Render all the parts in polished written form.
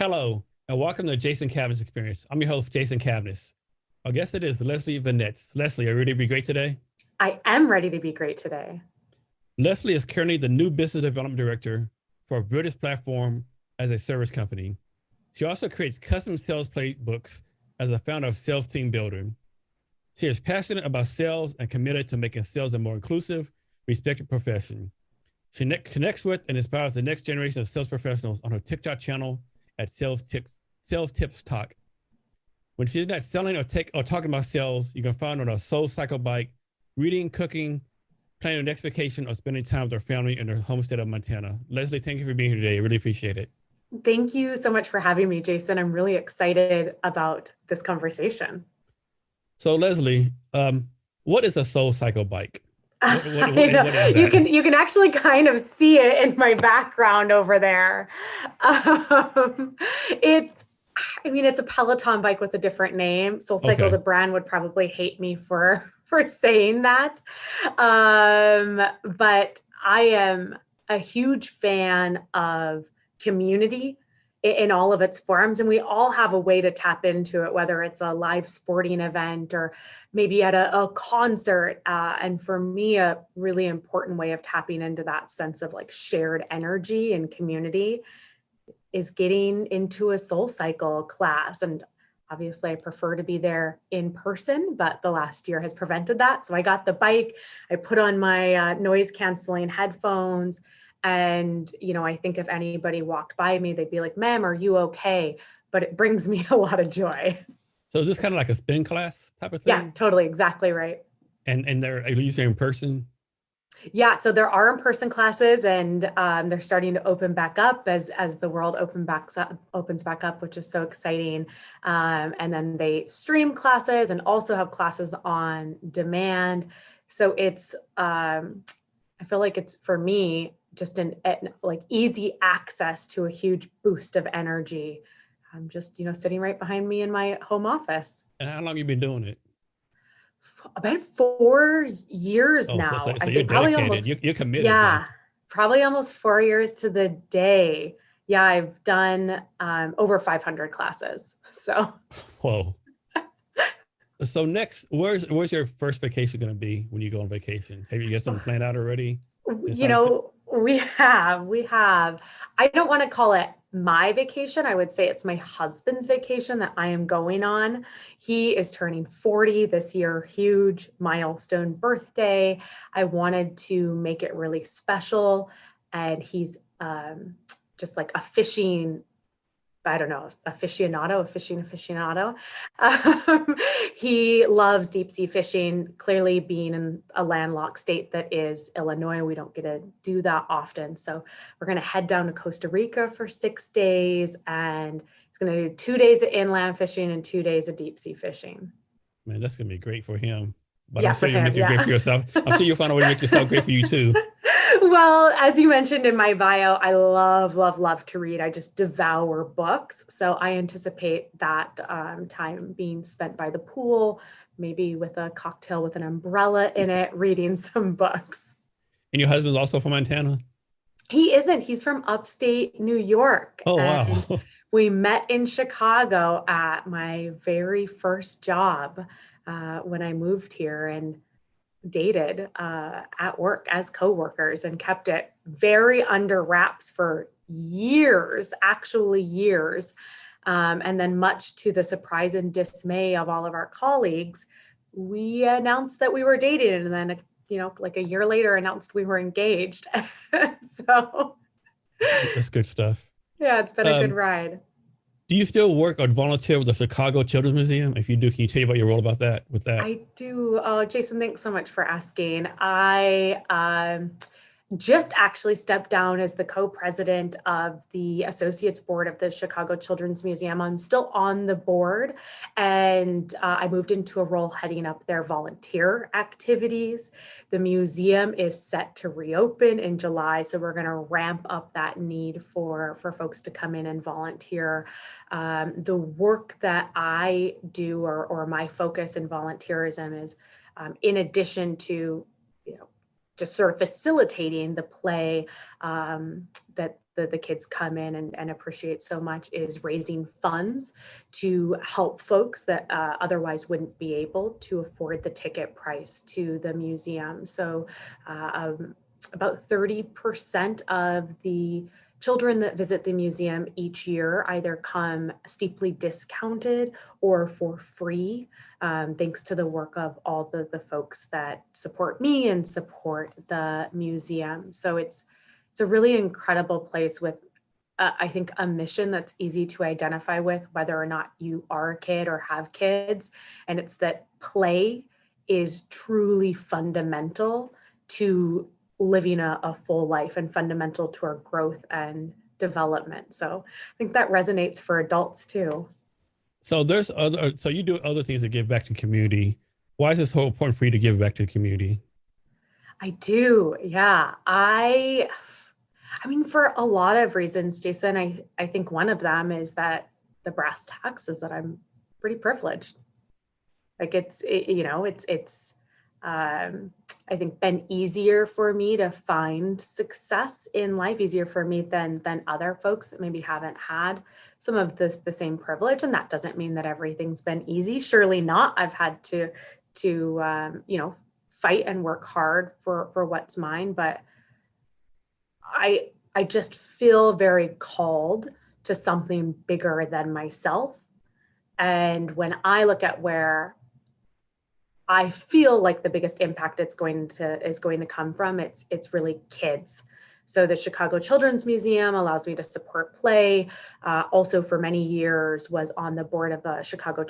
Hello, and welcome to Jason Cavness Experience. I'm your host, Jason Cavness. Our guest today is Leslie Venetz. Leslie, are you ready to be great today? I am ready to be great today. Leslie is currently the new business development director for a British platform as a service company. She also creates custom sales playbooks as a founder of Sales Team Builder. She is passionate about sales and committed to making sales a more inclusive, respected profession. She connects with and inspires the next generation of sales professionals on her TikTok channel at Sales Tips Talk. When she's not selling or talking about sales, you can find her on a soul cycle bike, reading, cooking, planning your next vacation, or spending time with her family in her home state of Montana. Leslie, thank you for being here today. I really appreciate it. Thank you so much for having me, Jason. I'm really excited about this conversation. So Leslie, what is a soul cycle bike? What is that? You can actually kind of see it in my background over there. It's a Peloton bike with a different name. SoulCycle, okay. The brand would probably hate me for saying that. But I am a huge fan of community in all of its forms. And we all have a way to tap into it, whether it's a live sporting event or maybe at a concert. And for me, a really important way of tapping into that sense of like shared energy and community is getting into a SoulCycle class. And obviously I prefer to be there in person, but the last year has prevented that. So I got the bike, I put on my noise canceling headphones. And, I think if anybody walked by me, they'd be like, "Ma'am, are you okay?" But it brings me a lot of joy. So is this kind of like a spin class type of thing? Yeah, totally. Exactly right. And they're usually in person? Yeah, so there are in-person classes, and they're starting to open back up as the world opens back up, which is so exciting. And then they stream classes and also have classes on demand. So it's, I feel like it's, for me, just an like easy access to a huge boost of energy. I'm just, sitting right behind me in my home office. And how long have you been doing it? About 4 years now. So I you're think probably dedicated. almost, You're committed. Yeah, then. Probably almost 4 years to the day. Yeah, I've done over 500 classes. So. Whoa. So next, where's your first vacation going to be when you go on vacation? Have you got something planned out already? We have. I don't want to call it my vacation. I would say it's my husband's vacation that I am going on. He is turning 40 this year, huge milestone birthday. I wanted to make it really special. And he's just like a fishing aficionado. He loves deep sea fishing. Clearly, being in a landlocked state that is Illinois, we don't get to do that often. So we're going to head down to Costa Rica for 6 days, and he's going to do 2 days of inland fishing and 2 days of deep sea fishing. Man, that's going to be great for him. But yeah, I'm sure you'll make it great for yourself. I'm sure you'll find a way to make yourself great for you too. Well, as you mentioned in my bio, I love to read. I just devour books. So I anticipate that time being spent by the pool, maybe with a cocktail with an umbrella in it, reading some books. And your husband's also from Montana? He isn't. He's from upstate New York. Oh, wow. We met in Chicago at my very first job when I moved here, and dated at work as coworkers and kept it very under wraps for years. And then, much to the surprise and dismay of all of our colleagues, we announced that we were dating, and then like a year later announced we were engaged. So that's good stuff. Yeah, it's been a good ride. Do you still work or volunteer with the Chicago Children's Museum? If you do, can you tell me about your role about that? I do. Oh, Jason, thanks so much for asking. I just actually stepped down as the co-president of the Associates Board of the Chicago Children's Museum. I'm still on the board, and I moved into a role heading up their volunteer activities. The museum is set to reopen in July, so we're going to ramp up that need for folks to come in and volunteer. The work that I do, or my focus in volunteerism, is in addition to just sort of facilitating the play that the kids come in and appreciate so much is raising funds to help folks that otherwise wouldn't be able to afford the ticket price to the museum. So about 30% of the children that visit the museum each year either come steeply discounted or for free, thanks to the work of all the folks that support me and support the museum. So it's a really incredible place with, I think, a mission that's easy to identify with, whether or not you are a kid or have kids. And it's that play is truly fundamental to living a full life and fundamental to our growth and development. So I think that resonates for adults too. So you do other things that give back to the community. Why is this so important for you to give back to the community? I do. Yeah. I mean, for a lot of reasons, Jason, I think one of them is that the brass tacks is that I'm pretty privileged. Like it's I think been easier for me to find success in life, easier for me than other folks that maybe haven't had some of the same privilege. And that doesn't mean that everything's been easy. Surely not. I've had to fight and work hard for what's mine, but I just feel very called to something bigger than myself. And when I look at where I feel like the biggest impact is going to come from, it's really kids. So the Chicago Children's Museum allows me to support play. Also for many years was on the board of the Chicago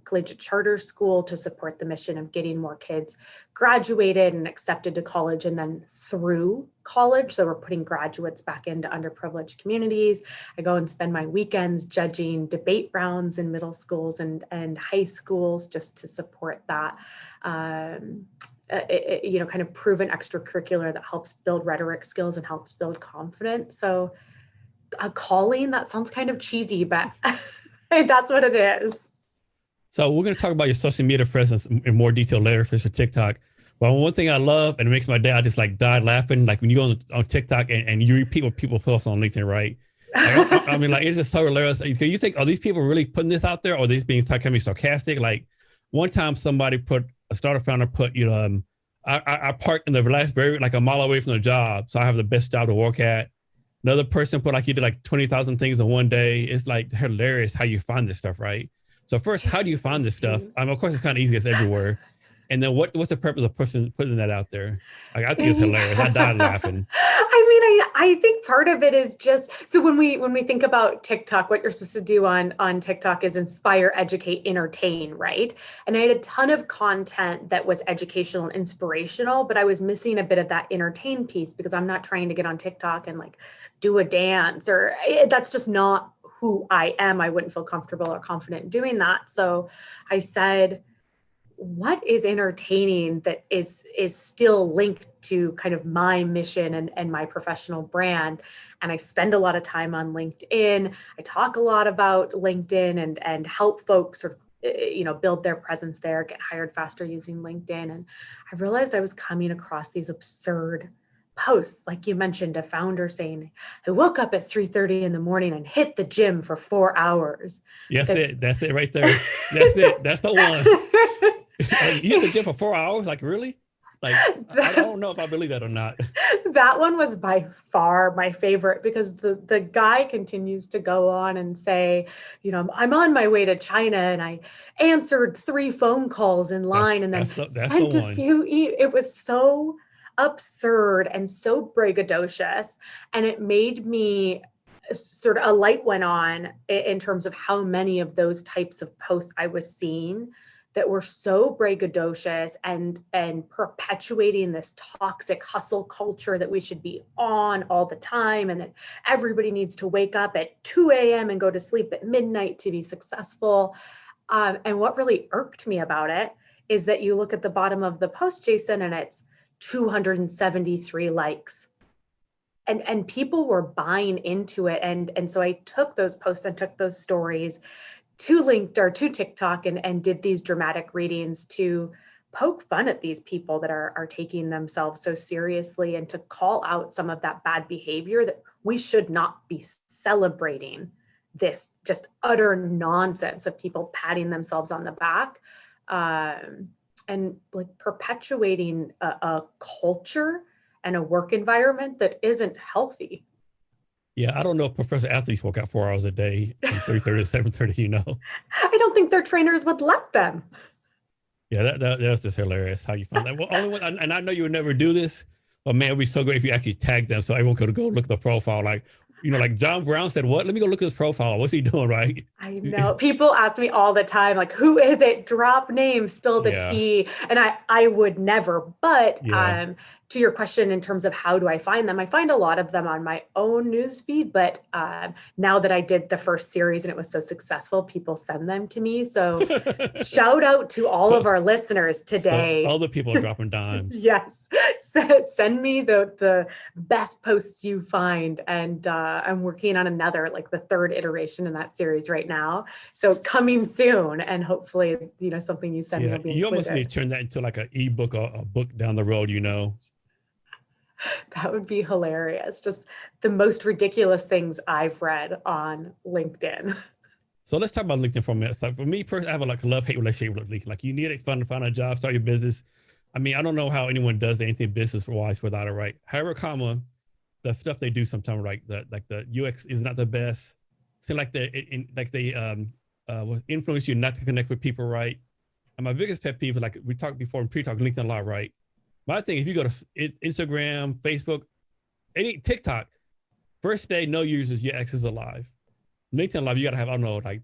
Collegiate Charter School to support the mission of getting more kids graduated and accepted to college and then through college. So we're putting graduates back into underprivileged communities. I go and spend my weekends judging debate rounds in middle schools and high schools just to support that. Kind of proven extracurricular that helps build rhetoric skills and helps build confidence. So a calling, that sounds kind of cheesy, but that's what it is. So we're going to talk about your social media presence in more detail later, for TikTok. But one thing I love, and it makes my day, I just like died laughing, like when you go on TikTok and you repeat what people post on LinkedIn, right? Like, I mean, like, it's just so hilarious. You think, are these people really putting this out there, or are these being kind of sarcastic? Like one time somebody a startup founder put, I parked in the last like a mile away from the job, so I have the best job to work at. Another person put like he did like 20,000 things in one day. It's like hilarious how you find this stuff, right? So first, how do you find this stuff? I mean, of course, it's kind of easy, it's everywhere. And then what's the purpose of putting that out there? Like, I think it's hilarious. I died laughing. I think part of it is just, so when we think about TikTok, what you're supposed to do on TikTok is inspire, educate, entertain, right? And I had a ton of content that was educational and inspirational, but I was missing a bit of that entertain piece because I'm not trying to get on TikTok and like do a dance, or that's just not who I am. I wouldn't feel comfortable or confident doing that. So I said, what is entertaining that is still linked to kind of my mission and my professional brand? And I spend a lot of time on LinkedIn. I talk a lot about LinkedIn and help folks sort of, build their presence there, get hired faster using LinkedIn. And I realized I was coming across these absurd posts, like you mentioned, a founder saying, I woke up at 3:30 in the morning and hit the gym for 4 hours. Yes, that's it right there. That's it. That's the one. You hit the gym for 4 hours? Like, really? Like, I don't know if I believe that or not. That one was by far my favorite because the guy continues to go on and say, I'm on my way to China and I answered 3 phone calls in line and then sent a few. It was so absurd and so braggadocious. And it made me sort of, a light went on in terms of how many of those types of posts I was seeing that were so braggadocious and perpetuating this toxic hustle culture that we should be on all the time and that everybody needs to wake up at 2 a.m. and go to sleep at midnight to be successful. And what really irked me about it is that you look at the bottom of the post, Jason, and it's 273 likes. And people were buying into it. And so I took those posts and took those stories to LinkedIn or to TikTok and did these dramatic readings to poke fun at these people that are taking themselves so seriously and to call out some of that bad behavior that we should not be celebrating this just utter nonsense of people patting themselves on the back, and like perpetuating a culture and a work environment that isn't healthy. Yeah, I don't know if professional athletes work out 4 hours a day from 3:30 to 7:30, you know. I don't think their trainers would let them. Yeah, that's just hilarious how you find that. Well, only one, and I know you would never do this, but man, it'd be so great if you actually tag them so everyone could go look at the profile. Like, you know, like John Brown said, what? Let me go look at his profile. What's he doing, right? I know. People ask me all the time, like, who is it? Drop name, spill the tea. And I would never. But to your question in terms of how do I find them, I find a lot of them on my own news feed. But now that I did the first series and it was so successful, people send them to me. So shout out to all of our listeners today. So all the people are dropping dimes. Yes. Send me the best posts you find. And I'm working on another, like the third iteration in that series right now. So coming soon, and hopefully, you know, something you send me will be included. You almost need to turn that into like an ebook or a book down the road, you know. That would be hilarious. Just the most ridiculous things I've read on LinkedIn. So let's talk about LinkedIn for a minute. Like for me personally, I have a love-hate relationship with LinkedIn. Like you need it fun to find a job, start your business. I mean, I don't know how anyone does anything business-wise without it, right? However, the stuff they do sometimes, right? The UX is not the best. Seem like they influence you not to connect with people, right? And my biggest pet peeve is, like we talked before in pre-talk, LinkedIn a lot, right? My thing, if you go to Instagram, Facebook, any TikTok, first day, no users, your ex is alive. LinkedIn Live, you got to have, I don't know, like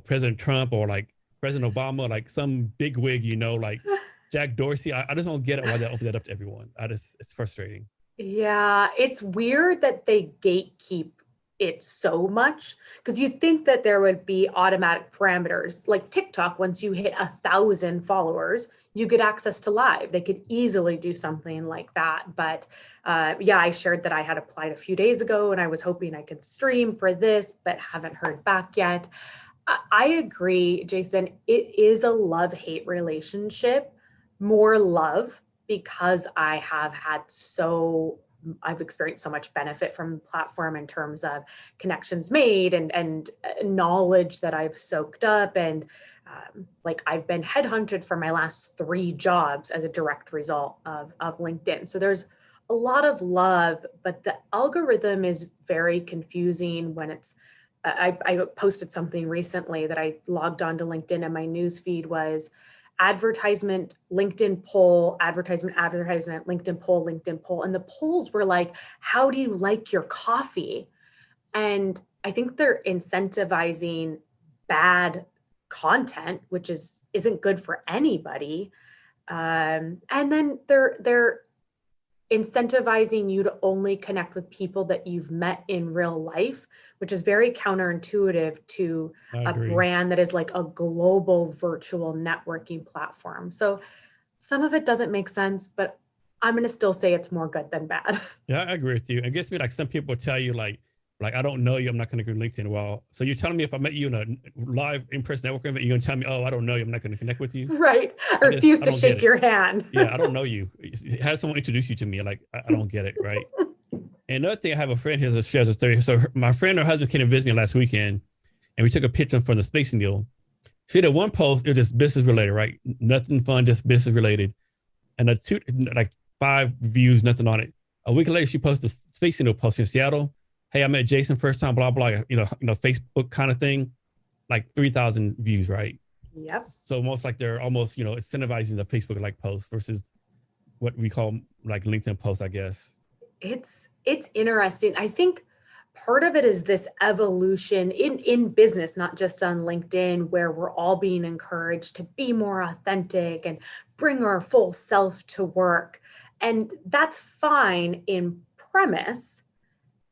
President Trump or like President Obama, like some big wig, you know, like Jack Dorsey. I just don't get it why they open that up to everyone. It's frustrating. Yeah, it's weird that they gatekeep it so much, because you'd think that there would be automatic parameters. Like TikTok, once you hit 1,000 followers, you get access to live. They could easily do something like that. But I shared that I had applied a few days ago and I was hoping I could stream for this, but haven't heard back yet. I agree, Jason. It is a love-hate relationship, more love, because I've experienced so much benefit from the platform in terms of connections made and knowledge that I've soaked up. And like I've been headhunted for my last 3 jobs as a direct result of LinkedIn. So there's a lot of love, but the algorithm is very confusing when it's, I posted something recently that I logged onto LinkedIn and my news feed was advertisement, LinkedIn poll, advertisement, LinkedIn poll. And the polls were like, how do you like your coffee? And I think they're incentivizing bad content, which isn't good for anybody. And then they're incentivizing you to only connect with people that you've met in real life, which is very counterintuitive to a brand that is like a global virtual networking platform. So some of it doesn't make sense, but I'm going to still say it's more good than bad. Yeah, I agree with you. It gets me, like some people tell you like, I don't know you, I'm not going to go to LinkedIn. Well, so you're telling me if I met you in a live in-person networking event, you're going to tell me, oh, I don't know you, I'm not going to connect with you? Right. I refuse to shake your hand. Yeah, I don't know you. Have someone introduce you to me. Like, I don't get it, right? And another thing, I have a friend here that shares a story. So my friend, her husband came to visit me last weekend, and we took a picture from the space needle. She did one post, it was just business related, right? Nothing fun, just business related. And like 5 views, nothing on it. A week later, she posted the space needle post in Seattle. Hey, I met Jason first time, blah, blah, you know, Facebook kind of thing, like 3,000 views, right? Yep. So almost like they're almost, you know, incentivizing the Facebook like post versus what we call like LinkedIn post, I guess. It's interesting. I think part of it is this evolution in business, not just on LinkedIn, where we're all being encouraged to be more authentic and bring our full self to work. And that's fine in premise,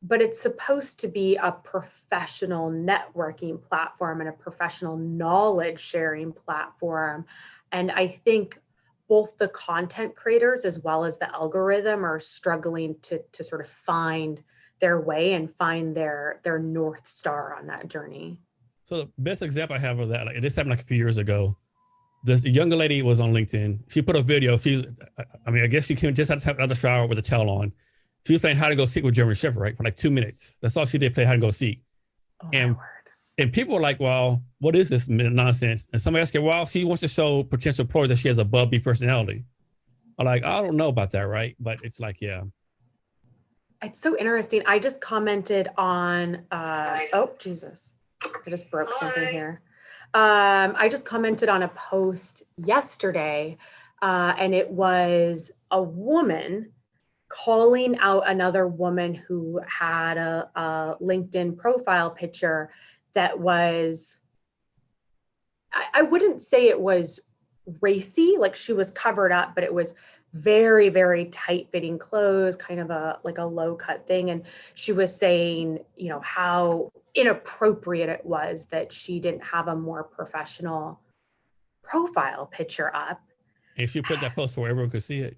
but it's supposed to be a professional networking platform and a professional knowledge sharing platform. And I think both the content creators as well as the algorithm are struggling to sort of find their way and find their North Star on that journey. So the best example I have of that, like this happened like a few years ago. The younger lady was on LinkedIn. She put a video. I guess she came just out of the shower with a towel on. She was playing hide and go seek with German Shepherd, right? For like 2 minutes. That's all she did, play hide and go seek. Oh, And my word. and people were like, well, what is this nonsense? And somebody asked her, well, she wants to show potential pros that she has a bubbly personality. I'm like, I don't know about that, right? But it's like, yeah. It's so interesting. I just commented on, oh, Jesus. I just broke something here. I just commented on a post yesterday, and it was a woman calling out another woman who had a LinkedIn profile picture that was, I wouldn't say it was racy, like she was covered up, but it was very, very tight fitting clothes, kind of like a low cut thing. And she was saying, you know, how inappropriate it was that she didn't have a more professional profile picture up. And she put that post so everyone could see it.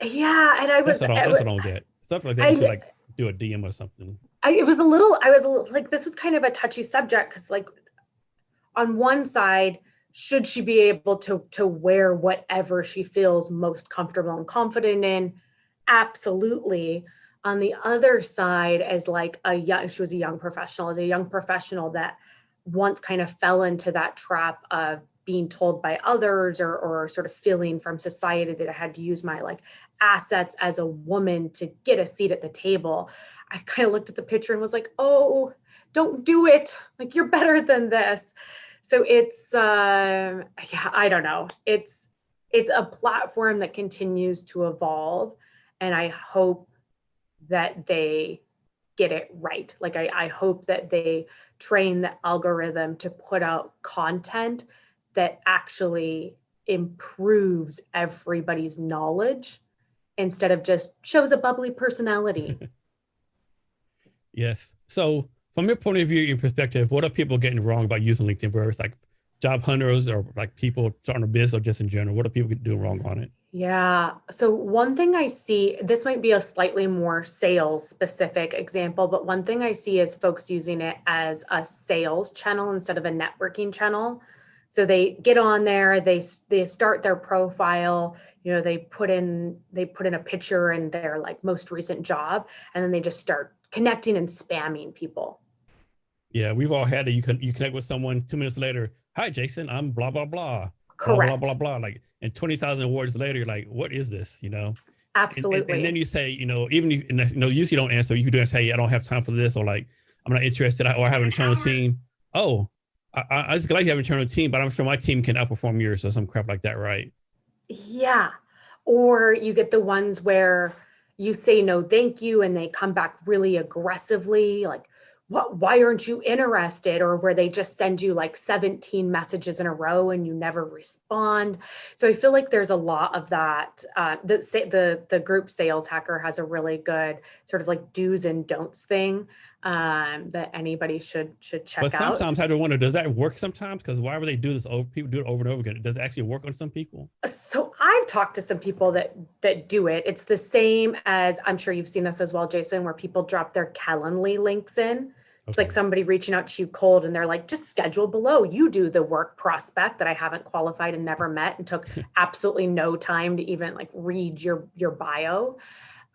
Yeah. And I was, that's what I don't get. Stuff like that, you could like do a DM or something. I was a little like, this is kind of a touchy subject, because like on one side, should she be able to wear whatever she feels most comfortable and confident in? Absolutely. On the other side, as like she was a young professional, that once kind of fell into that trap of being told by others or sort of feeling from society that I had to use my like assets as a woman to get a seat at the table. I kind of looked at the picture and was like, oh, don't do it. Like, you're better than this. So it's, yeah, I don't know. It's a platform that continues to evolve. And I hope that they get it right. Like, I hope that they train the algorithm to put out content that actually improves everybody's knowledge instead of just shows a bubbly personality. Yes. So from your point of view, your perspective, what are people getting wrong about using LinkedIn? Whether it's like job hunters or like people starting a business or just in general, what are people doing wrong on it? Yeah. So one thing I see, this might be a slightly more sales specific example, but one thing I see is folks using it as a sales channel instead of a networking channel. So they get on there, they start their profile, you know, they put in a picture and their like most recent job, and then they just start connecting and spamming people. Yeah, we've all had it. You connect with someone 2 minutes later. Hi, Jason, I'm blah, blah, blah. Correct. Blah, blah, blah, blah. Like, and 20,000 words later, you're like, what is this? You know? Absolutely. And then you say, you know, even if, you know, usually don't answer, you can do say, I don't have time for this, or like, I'm not interested, or I have an internal team. Oh, I just like you have an internal team, but I'm sure my team can outperform yours or some crap like that, right? Yeah. Or you get the ones where you say no, thank you, and they come back really aggressively, like, why aren't you interested? Or where they just send you like 17 messages in a row and you never respond. So I feel like there's a lot of that. The group Sales Hacker has a really good sort of like do's and don'ts thing that anybody should check out. But sometimes I do wonder, does that work sometimes? Because why would they do this? People do it over and over again. Does it actually work on some people? So I've talked to some people that do it. It's the same as, I'm sure you've seen this as well, Jason, where people drop their Calendly links in. It's like somebody reaching out to you cold and they're like, just schedule below. You do the work prospect that I haven't qualified and never met and took absolutely no time to even like read your bio.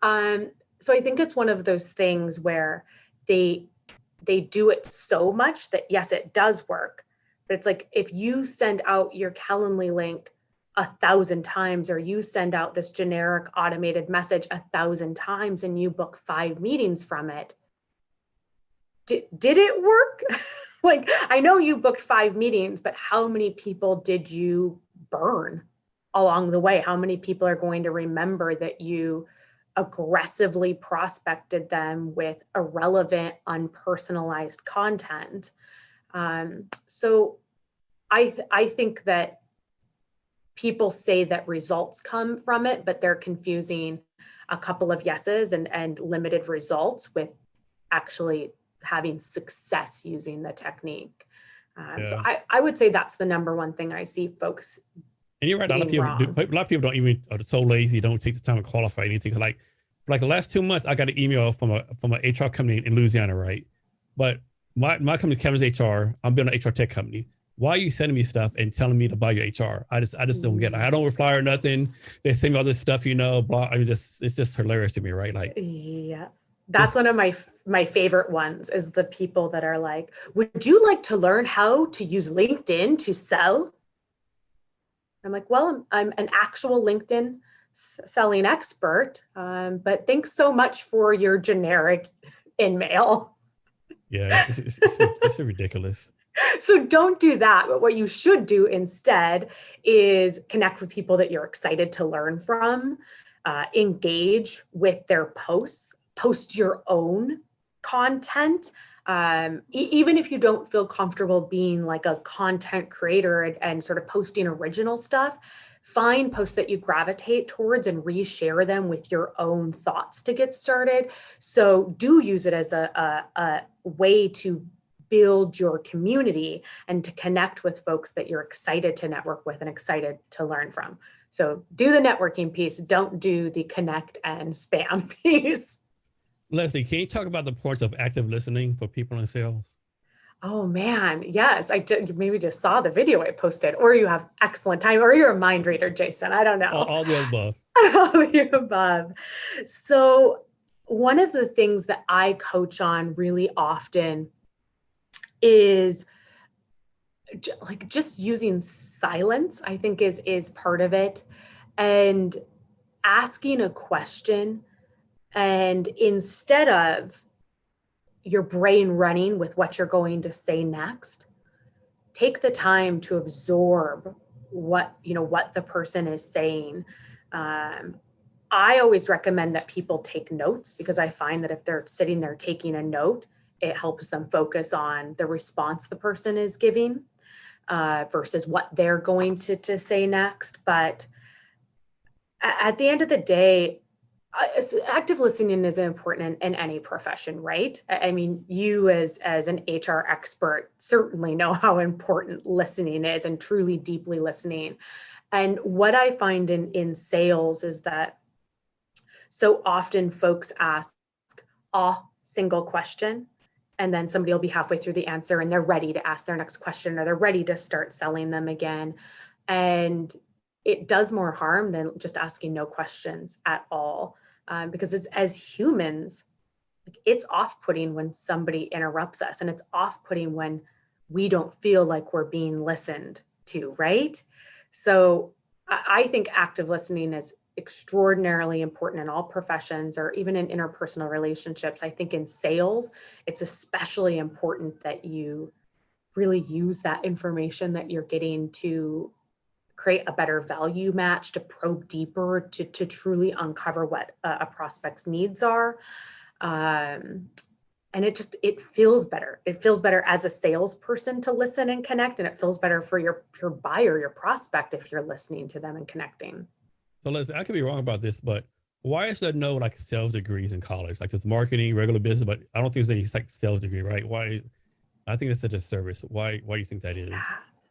So I think it's one of those things where they do it so much that yes, it does work. But it's like, if you send out your Calendly link 1,000 times, or you send out this generic automated message 1,000 times and you book 5 meetings from it, did it work? Like, I know you booked 5 meetings, but how many people did you burn along the way? How many people are going to remember that you aggressively prospected them with irrelevant, unpersonalized content? So I think that people say that results come from it, but they're confusing a couple of yeses and limited results with actually having success using the technique. So I would say that's the number one thing I see folks. And you're right. A lot of people don't even, are so lazy, don't take the time to qualify anything. Like the last 2 months, I got an email from an HR company in Louisiana, right? But my company, Kevin's HR, I'm building an HR tech company. why are you sending me stuff and telling me to buy your HR? I just don't get it. I don't reply or nothing. They send me all this stuff, blah. I mean, it's just hilarious to me, right? Like, Yeah. That's one of my favorite ones, is the people that are like, would you like to learn how to use LinkedIn to sell? I'm like, well, I'm an actual LinkedIn selling expert, but thanks so much for your generic in-mail. yeah, it's ridiculous. So don't do that. But what you should do instead is connect with people that you're excited to learn from, engage with their posts, post your own content. Even if you don't feel comfortable being like a content creator and sort of posting original stuff, find posts that you gravitate towards and reshare them with your own thoughts to get started. So do use it as a way to build your community and to connect with folks that you're excited to network with and excited to learn from. So do the networking piece, don't do the connect and spam piece. Leslie, can you talk about the importance of active listening for people in sales? Oh man, yes. You maybe just saw the video I posted, or you have excellent time, or you're a mind reader, Jason. I don't know. All the above. All the above. So one of the things that I coach on really often is like just using silence, I think is part of it, and asking a question. And instead of your brain running with what you're going to say next, take the time to absorb what the person is saying. I always recommend that people take notes, because I find that if they're sitting there taking a note, it helps them focus on the response the person is giving versus what they're going to say next. But at the end of the day, active listening is important in any profession, right? I mean, you as an HR expert certainly know how important listening is, and truly deeply listening. And what I find in sales is that so often folks ask a single question, and then somebody will be halfway through the answer and they're ready to ask their next question, or they're ready to start selling them again. And it does more harm than just asking no questions at all. Because as humans, it's off-putting when somebody interrupts us, and it's off-putting when we don't feel like we're being listened to, right? So I think active listening is extraordinarily important in all professions, or even in interpersonal relationships. I think in sales, it's especially important that you really use that information that you're getting to create a better value match, to probe deeper, to truly uncover what a prospect's needs are. And it feels better. It feels better as a salesperson to listen and connect, and it feels better for your buyer, your prospect, if you're listening to them and connecting. So Leslie, I could be wrong about this, but why is there no like sales degrees in college? Like there's marketing, regular business, but I don't think there's any like sales degree, right? Why? I think it's such a service. Why do you think that is?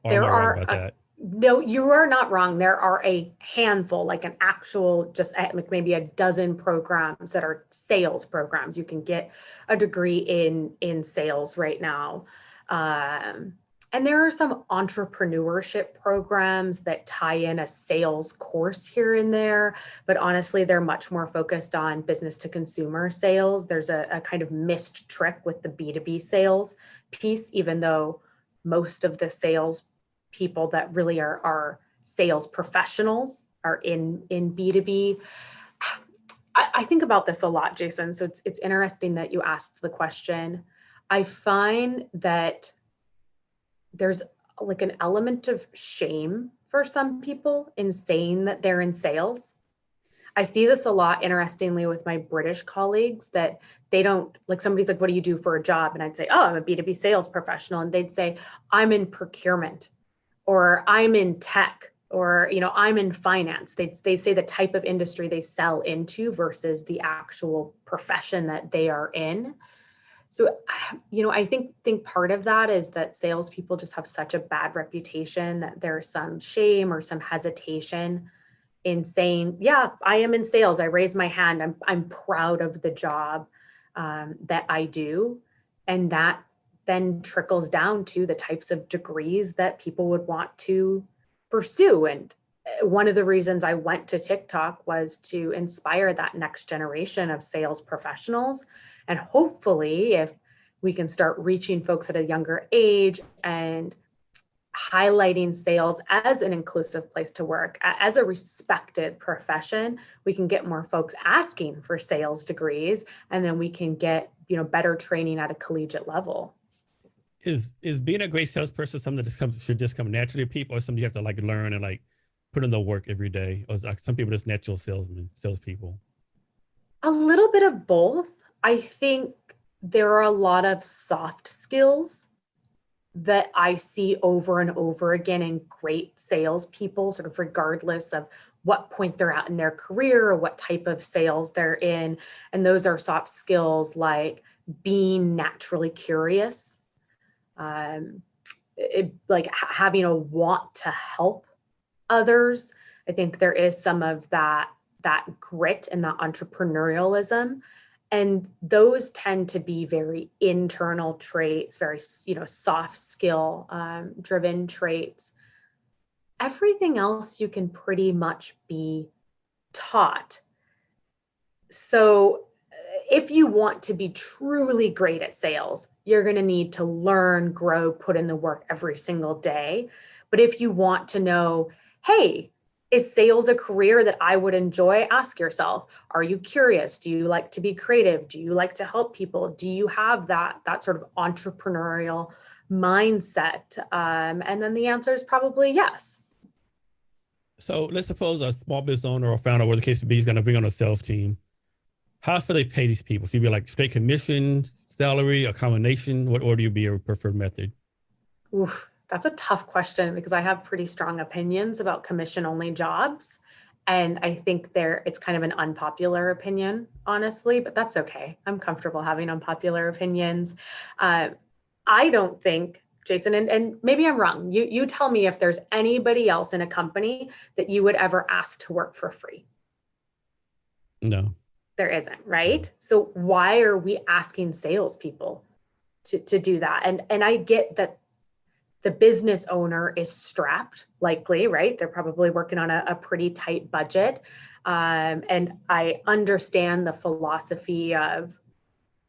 Or There am I wrong are about that? No, you are not wrong. There are a handful, like an actual, just like maybe a dozen programs that are sales programs. You can get a degree in sales right now. And there are some entrepreneurship programs that tie in a sales course here and there, but honestly, they're much more focused on business to consumer sales. There's a kind of missed trick with the B2B sales piece, even though most of the sales people that really are sales professionals are in B2B. I think about this a lot, Jason. So it's interesting that you asked the question. I find that there's like an element of shame for some people in saying that they're in sales. I see this a lot, interestingly, with my British colleagues, that they don't, like, somebody's like, what do you do for a job? And I'd say, oh, I'm a B2B sales professional. And they'd say, I'm in procurement, or I'm in tech, or, I'm in finance. They say the type of industry they sell into versus the actual profession that they are in. So, I think part of that is that salespeople just have such a bad reputation that there's some shame or some hesitation in saying, yeah, I am in sales. I raise my hand. I'm proud of the job that I do. And that then trickles down to the types of degrees that people would want to pursue. And one of the reasons I went to TikTok was to inspire that next generation of sales professionals. And hopefully, if we can start reaching folks at a younger age and highlighting sales as an inclusive place to work, as a respected profession, we can get more folks asking for sales degrees, and then we can get, better training at a collegiate level. Is being a great salesperson something that should just come naturally to people, or something you have to like learn and like put in the work every day? Or is like some people just natural salespeople? A little bit of both. I think there are a lot of soft skills that I see over and over again in great salespeople, sort of regardless of what point they're at in their career or what type of sales they're in. And those are soft skills like being naturally curious, like having a want to help others. I think there is some of that grit and that entrepreneurialism. And those tend to be very internal traits, very, soft skill driven traits. Everything else you can pretty much be taught. So if you want to be truly great at sales, you're going to need to learn, grow, put in the work every single day. But if you want to know, hey, is sales a career that I would enjoy? Ask yourself, are you curious? Do you like to be creative? Do you like to help people? Do you have that sort of entrepreneurial mindset? And then the answer is probably yes. So let's suppose a small business owner or founder, whatever the case may be, is going to bring on a sales team. How should they pay these people? So you'd be like straight commission, salary, a combination? What order would be your preferred method? Oof. That's a tough question because I have pretty strong opinions about commission-only jobs. And I think it's kind of an unpopular opinion, honestly, but that's okay. I'm comfortable having unpopular opinions. I don't think, Jason, and maybe I'm wrong. You tell me if there's anybody else in a company that you would ever ask to work for free. No. There isn't, right? So why are we asking salespeople to do that? And I get that the business owner is strapped, likely, right? They're probably working on a pretty tight budget. And I understand the philosophy of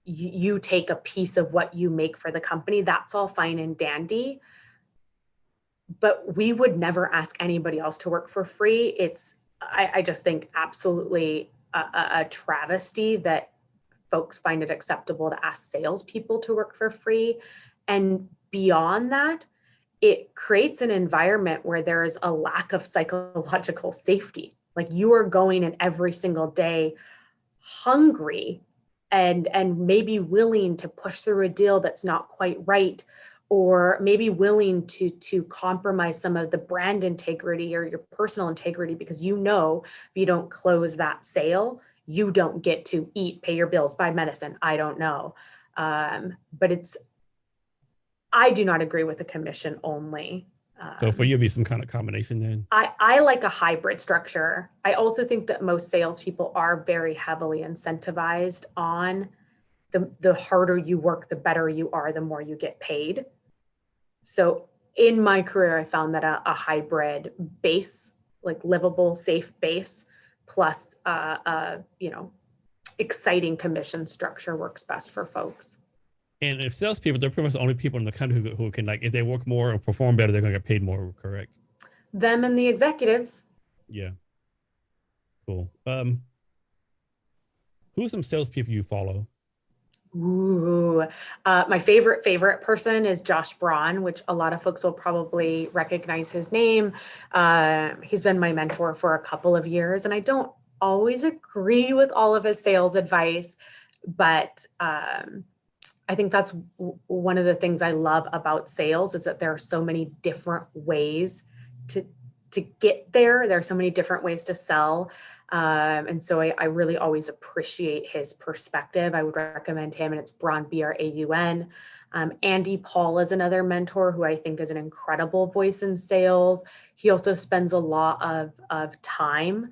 you take a piece of what you make for the company. That's all fine and dandy. But we would never ask anybody else to work for free. I just think absolutely a travesty that folks find it acceptable to ask salespeople to work for free. And beyond that, it creates an environment where there is a lack of psychological safety. Like you are going in every single day hungry and maybe willing to push through a deal that's not quite right, or maybe willing to compromise some of the brand integrity or your personal integrity because if you don't close that sale, you don't get to eat, pay your bills, buy medicine. I don't know. But I do not agree with a commission only. So for you, it'd be some kind of combination then? I like a hybrid structure. I also think that most salespeople are very heavily incentivized on the harder you work, the better you are, the more you get paid. So in my career, I found that a hybrid base, like livable, safe base, plus exciting commission structure works best for folks. And if salespeople, they're pretty much the only people in the country who can, like, if they work more or perform better, they're going to get paid more, correct? Them and the executives. Yeah. Cool. Who's some salespeople you follow? Ooh, my favorite person is Josh Braun, which a lot of folks will probably recognize his name. He's been my mentor for a couple of years, and I don't always agree with all of his sales advice, but I think that's one of the things I love about sales is that there are so many different ways to get there. There are so many different ways to sell. And so I really always appreciate his perspective. I would recommend him, and it's Braun, Braun. Andy Paul is another mentor who I think is an incredible voice in sales. He also spends a lot of time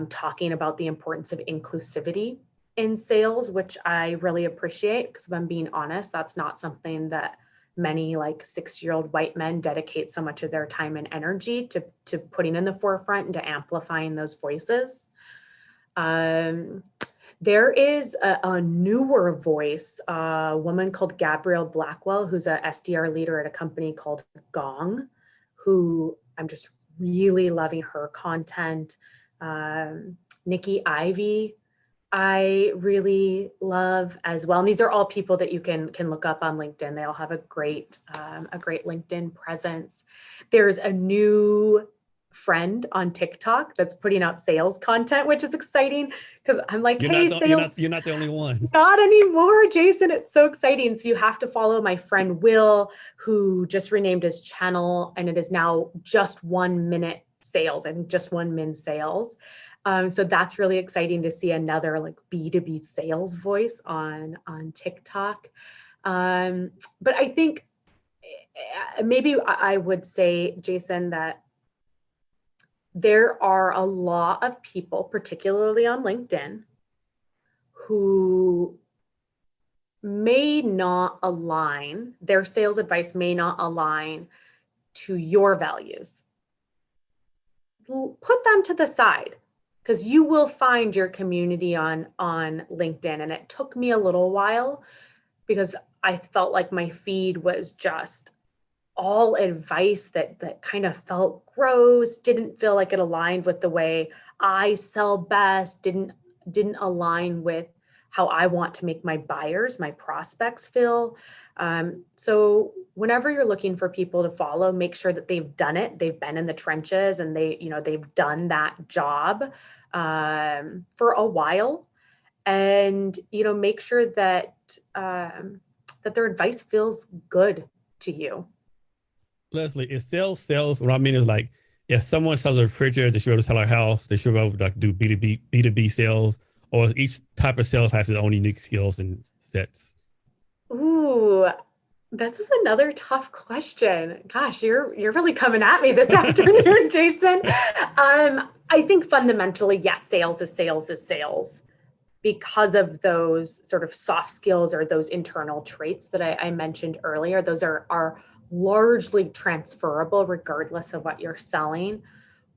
talking about the importance of inclusivity in sales, which I really appreciate, because if I'm being honest, that's not something that many like 6-year-old white men dedicate so much of their time and energy to putting in the forefront and to amplifying those voices. There is a newer voice, a woman called Gabrielle Blackwell, who's a SDR leader at a company called Gong, who I'm just really loving her content. Nikki Ivy, I really love as well. And these are all people that you can look up on LinkedIn. They all have a great LinkedIn presence. There's a new friend on TikTok that's putting out sales content, which is exciting, because I'm like, sales. You're not the only one. Not anymore, Jason. It's so exciting. So you have to follow my friend Will, who just renamed his channel, and it is now just 1 minute sales and just 1 min sales. So that's really exciting to see another like B2B sales voice on TikTok. But I think maybe I would say, Jason, that there are a lot of people, particularly on LinkedIn, who may not align, their sales advice may not align to your values. Put them to the side, because you will find your community on LinkedIn. And it took me a little while, because I felt like my feed was just all advice that kind of felt gross, didn't feel like it aligned with the way I sell best, didn't align with how I want to make my buyers, my prospects feel. So whenever you're looking for people to follow, make sure that they've done it, they've been in the trenches, and they've done that job for a while, and make sure that that their advice feels good to you. Leslie, is sales? What I mean is, like, if someone sells a refrigerator, they should be able to sell a house, they should be able to like do B2B sales, or each type of sales has its own unique skills and sets? Ooh, this is another tough question. Gosh, you're really coming at me this afternoon, Jason. I think fundamentally, yes, sales is sales, because of those sort of soft skills or those internal traits that I mentioned earlier. Those are largely transferable regardless of what you're selling.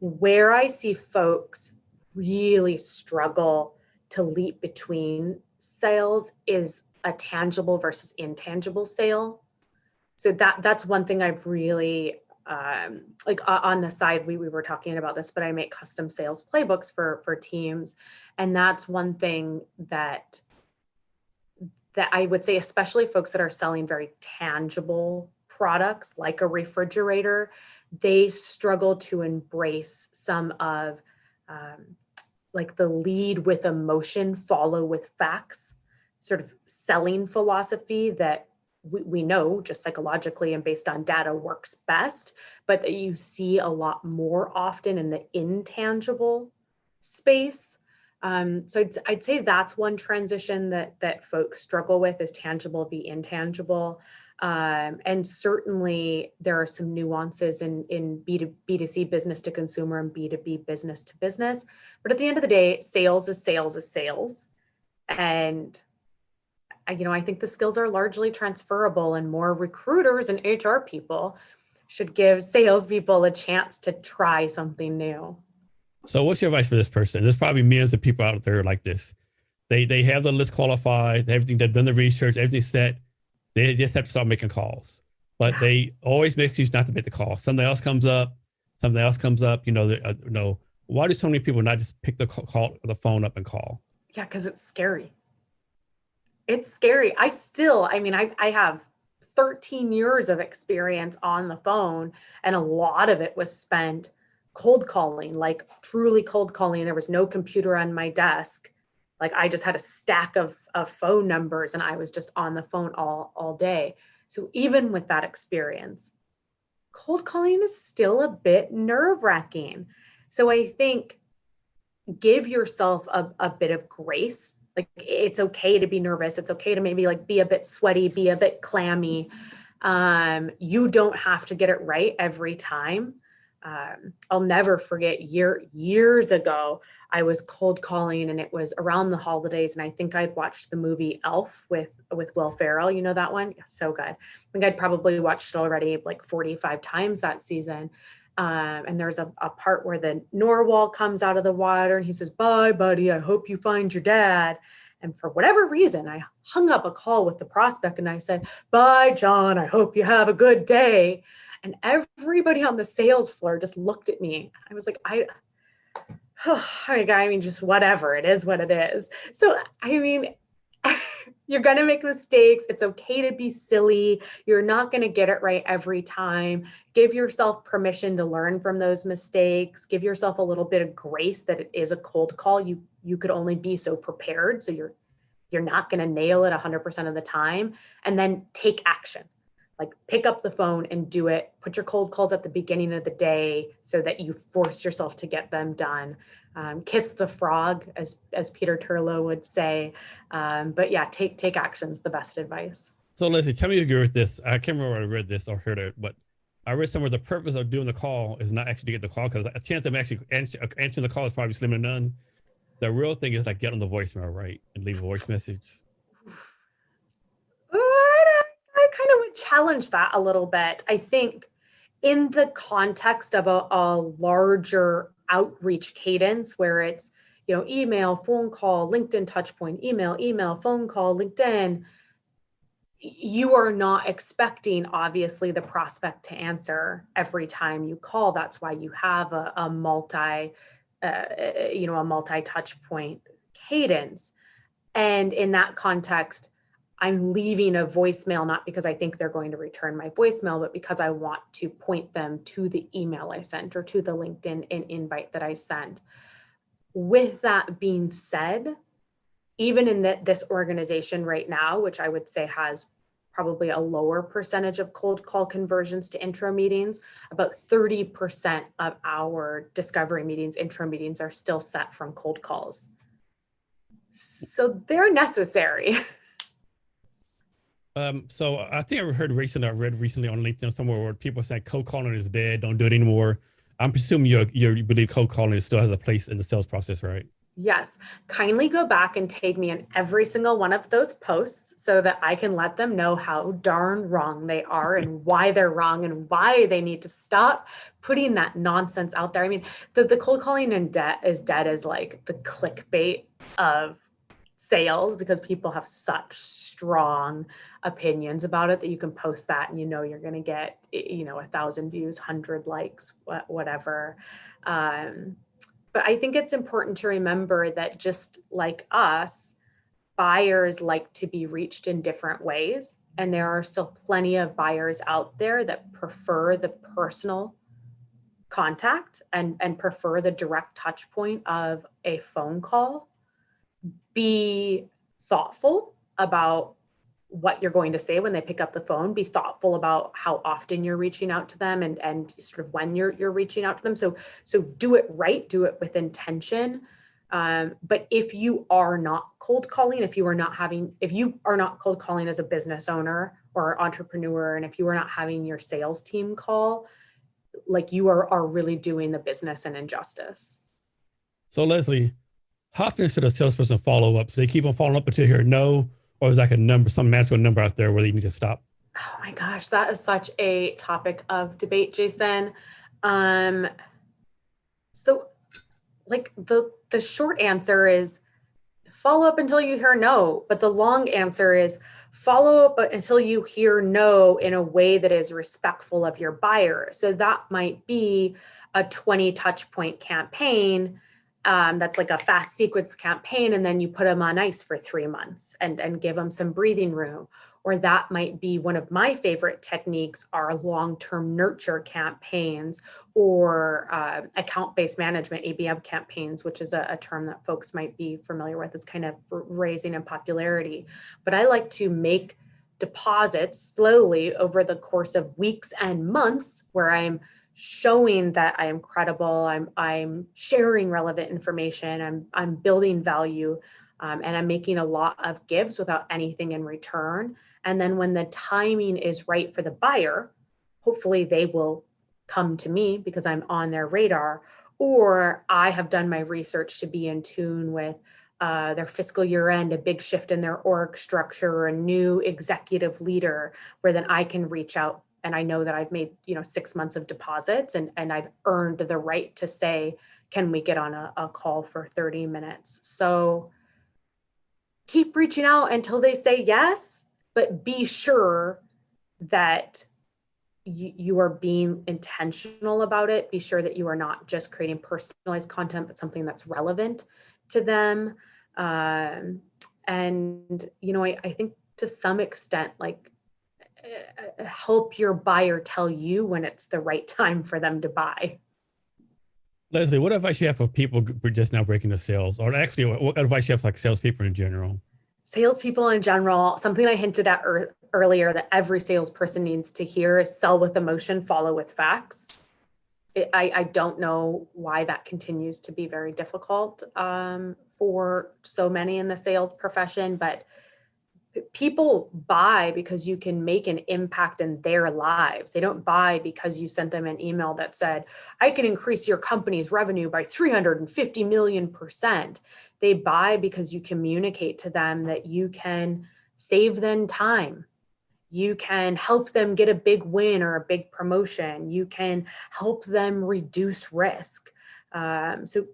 Where I see folks really struggle to leap between sales is a tangible versus intangible sale. So that's one thing I've really, like on the side, we were talking about this, but I make custom sales playbooks for teams. And that's one thing that I would say, especially folks that are selling very tangible products like a refrigerator, they struggle to embrace some of like the lead with emotion, follow with facts sort of selling philosophy that we know just psychologically and based on data works best, but that you see a lot more often in the intangible space. So I'd say that's one transition that folks struggle with, is tangible v intangible. And certainly there are some nuances in B2C, business to consumer, and B2B, business to business. But at the end of the day, sales is sales. And I think the skills are largely transferable, and more recruiters and HR people should give salespeople a chance to try something new. So what's your advice for this person? There's probably millions of people out there like this. They have the list qualified, everything, they've done the research, everything's set. They just have to start making calls, but they always make excuse not to make the call. Something else comes up. Why do so many people not just pick the phone up and call? Yeah, because it's scary. It's scary. I have 13 years of experience on the phone, and a lot of it was spent cold calling, like truly cold calling. There was no computer on my desk. Like I just had a stack of phone numbers, and I was just on the phone all day. So even with that experience, cold calling is still a bit nerve-wracking. So I think give yourself a bit of grace. Like it's okay to be nervous. It's okay to maybe like be a bit sweaty, be a bit clammy. You don't have to get it right every time. I'll never forget years ago, I was cold calling, and it was around the holidays. And I think I'd watched the movie Elf with Will Ferrell. You know that one? Yeah, so good. I think I'd probably watched it already like 45 times that season. And there's a part where the narwhal comes out of the water and he says, "Bye, buddy. I hope you find your dad." And for whatever reason, I hung up a call with the prospect and I said, "Bye, John. I hope you have a good day." And everybody on the sales floor just looked at me. I was like, I mean, just whatever. It is what it is. So, I mean, you're going to make mistakes. It's okay to be silly. You're not going to get it right every time. Give yourself permission to learn from those mistakes. Give yourself a little bit of grace that it is a cold call. You could only be so prepared. So you're not going to nail it 100% of the time. And then take action. Like pick up the phone and do it. Put your cold calls at the beginning of the day so that you force yourself to get them done. Kiss the frog, as Peter Turlow would say. But yeah, take action's the best advice. So Leslie, tell me if you agree with this. I can't remember where I read this or heard it, but I read somewhere the purpose of doing the call is not actually to get the call, because a chance of actually answering the call is probably slim to none. The real thing is like get on the voicemail, right, and leave a voice message. I kind of would challenge that a little bit. I think in the context of a larger outreach cadence where it's, email, phone call, LinkedIn touch point, email, phone call, LinkedIn, you are not expecting, obviously, the prospect to answer every time you call. That's why you have a multi touch point cadence. And in that context, I'm leaving a voicemail, not because I think they're going to return my voicemail, but because I want to point them to the email I sent or to the LinkedIn invite that I sent. With that being said, even in this organization right now, which I would say has probably a lower percentage of cold call conversions to intro meetings, about 30% of our discovery meetings, intro meetings, are still set from cold calls. So they're necessary. So I think I read recently on LinkedIn somewhere where people saying cold calling is dead, don't do it anymore. I'm presuming you believe cold calling still has a place in the sales process, right? Yes. Kindly go back and tag me in every single one of those posts so that I can let them know how darn wrong they are and why they're wrong and why they need to stop putting that nonsense out there. I mean, the cold calling is dead as like the clickbait of sales, because people have such strong opinions about it that you can post that and you're going to get 1,000 views, 100 likes, whatever. But I think it's important to remember that just like us, buyers like to be reached in different ways. And there are still plenty of buyers out there that prefer the personal contact and prefer the direct touch point of a phone call. Be thoughtful about what you're going to say when they pick up the phone. Be thoughtful about how often you're reaching out to them and sort of when you're reaching out to them. So do it right, do it with intention. But if you are not cold calling, if you are not cold calling as a business owner or entrepreneur, and if you are not having your sales team call, like you are really doing the business an injustice. So Leslie, how often should a salesperson follow up? So they keep on following up until you hear no, or is like a number, some magical number out there where they need to stop? Oh my gosh, that is such a topic of debate, Jason. So like the short answer is follow up until you hear no, but the long answer is follow up until you hear no in a way that is respectful of your buyer. So that might be a 20 touch point campaign. That's like a fast sequence campaign, and then you put them on ice for 3 months and give them some breathing room. Or that might be one of my favorite techniques are long-term nurture campaigns or account-based management, ABM campaigns, which is a term that folks might be familiar with. It's kind of raising in popularity. But I like to make deposits slowly over the course of weeks and months where I'm showing that I am credible, I'm sharing relevant information, I'm building value, and I'm making a lot of gives without anything in return. And then when the timing is right for the buyer, hopefully they will come to me because I'm on their radar, or I have done my research to be in tune with their fiscal year end, a big shift in their org structure, or a new executive leader, where then I can reach out and I know that I've made 6 months of deposits and I've earned the right to say, can we get on a call for 30 minutes? So keep reaching out until they say yes, but be sure that you are being intentional about it. Be sure that you are not just creating personalized content, but something that's relevant to them. And, I think to some extent, like, help your buyer tell you when it's the right time for them to buy. Leslie, what advice you have for people just now breaking the sales, or actually what advice you have for like salespeople in general? Salespeople in general, something I hinted at earlier that every salesperson needs to hear is sell with emotion, follow with facts. I don't know why that continues to be very difficult for so many in the sales profession, but people buy because you can make an impact in their lives. They don't buy because you sent them an email that said, I can increase your company's revenue by 350 million%. They buy because you communicate to them that you can save them time. You can help them get a big win or a big promotion. You can help them reduce risk. So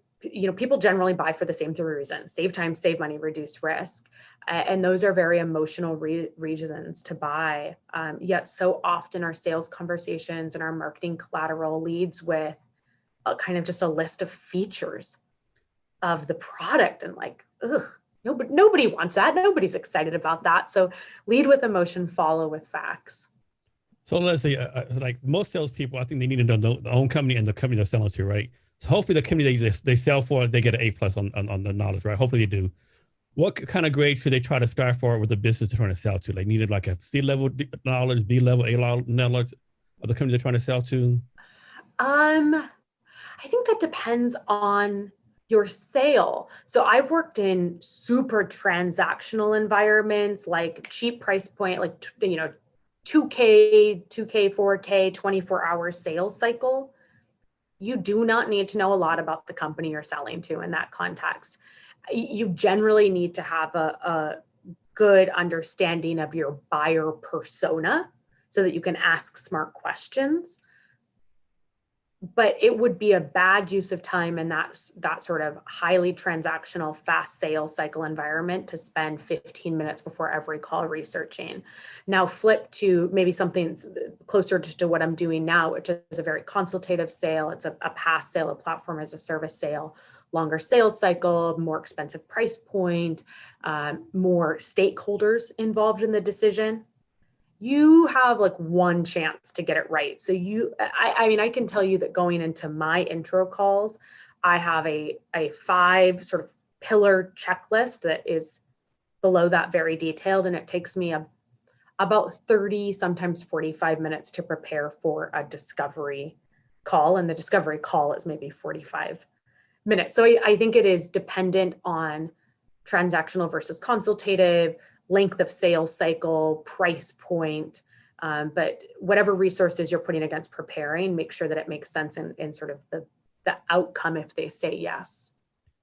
people generally buy for the same three reasons: save time, save money, reduce risk. And those are very emotional reasons to buy. Yet so often our sales conversations and our marketing collateral leads with kind of just a list of features of the product, and like, ugh, nobody wants that. Nobody's excited about that. So lead with emotion, follow with facts. So Leslie, like most salespeople, I think they need to know their own company and the company they're selling to, right? So hopefully the company they sell for, they get an A+ on the knowledge, right? Hopefully they do. What kind of grade should they try to start for with the business they're trying to sell to? Like needed like a C-level knowledge, B-level, A-level knowledge of the company they're trying to sell to? I think that depends on your sale. So I've worked in super transactional environments, like cheap price point, like 2K, 4K, 24-hour sales cycle. You do not need to know a lot about the company you're selling to in that context. You generally need to have a good understanding of your buyer persona so that you can ask smart questions. But it would be a bad use of time in that sort of highly transactional, fast sales cycle environment to spend 15 minutes before every call researching. Now flip to maybe something closer to what I'm doing now, which is a very consultative sale. It's a PaaS sale, a platform as a service sale, longer sales cycle, more expensive price point, more stakeholders involved in the decision. You have like one chance to get it right. So I can tell you that going into my intro calls, I have a 5 sort of pillar checklist that is below that very detailed. And it takes me about 30, sometimes 45 minutes to prepare for a discovery call. And the discovery call is maybe 45 minutes. So I think it is dependent on transactional versus consultative, length of sales cycle, price point, but whatever resources you're putting against preparing, make sure that it makes sense in sort of the outcome if they say yes.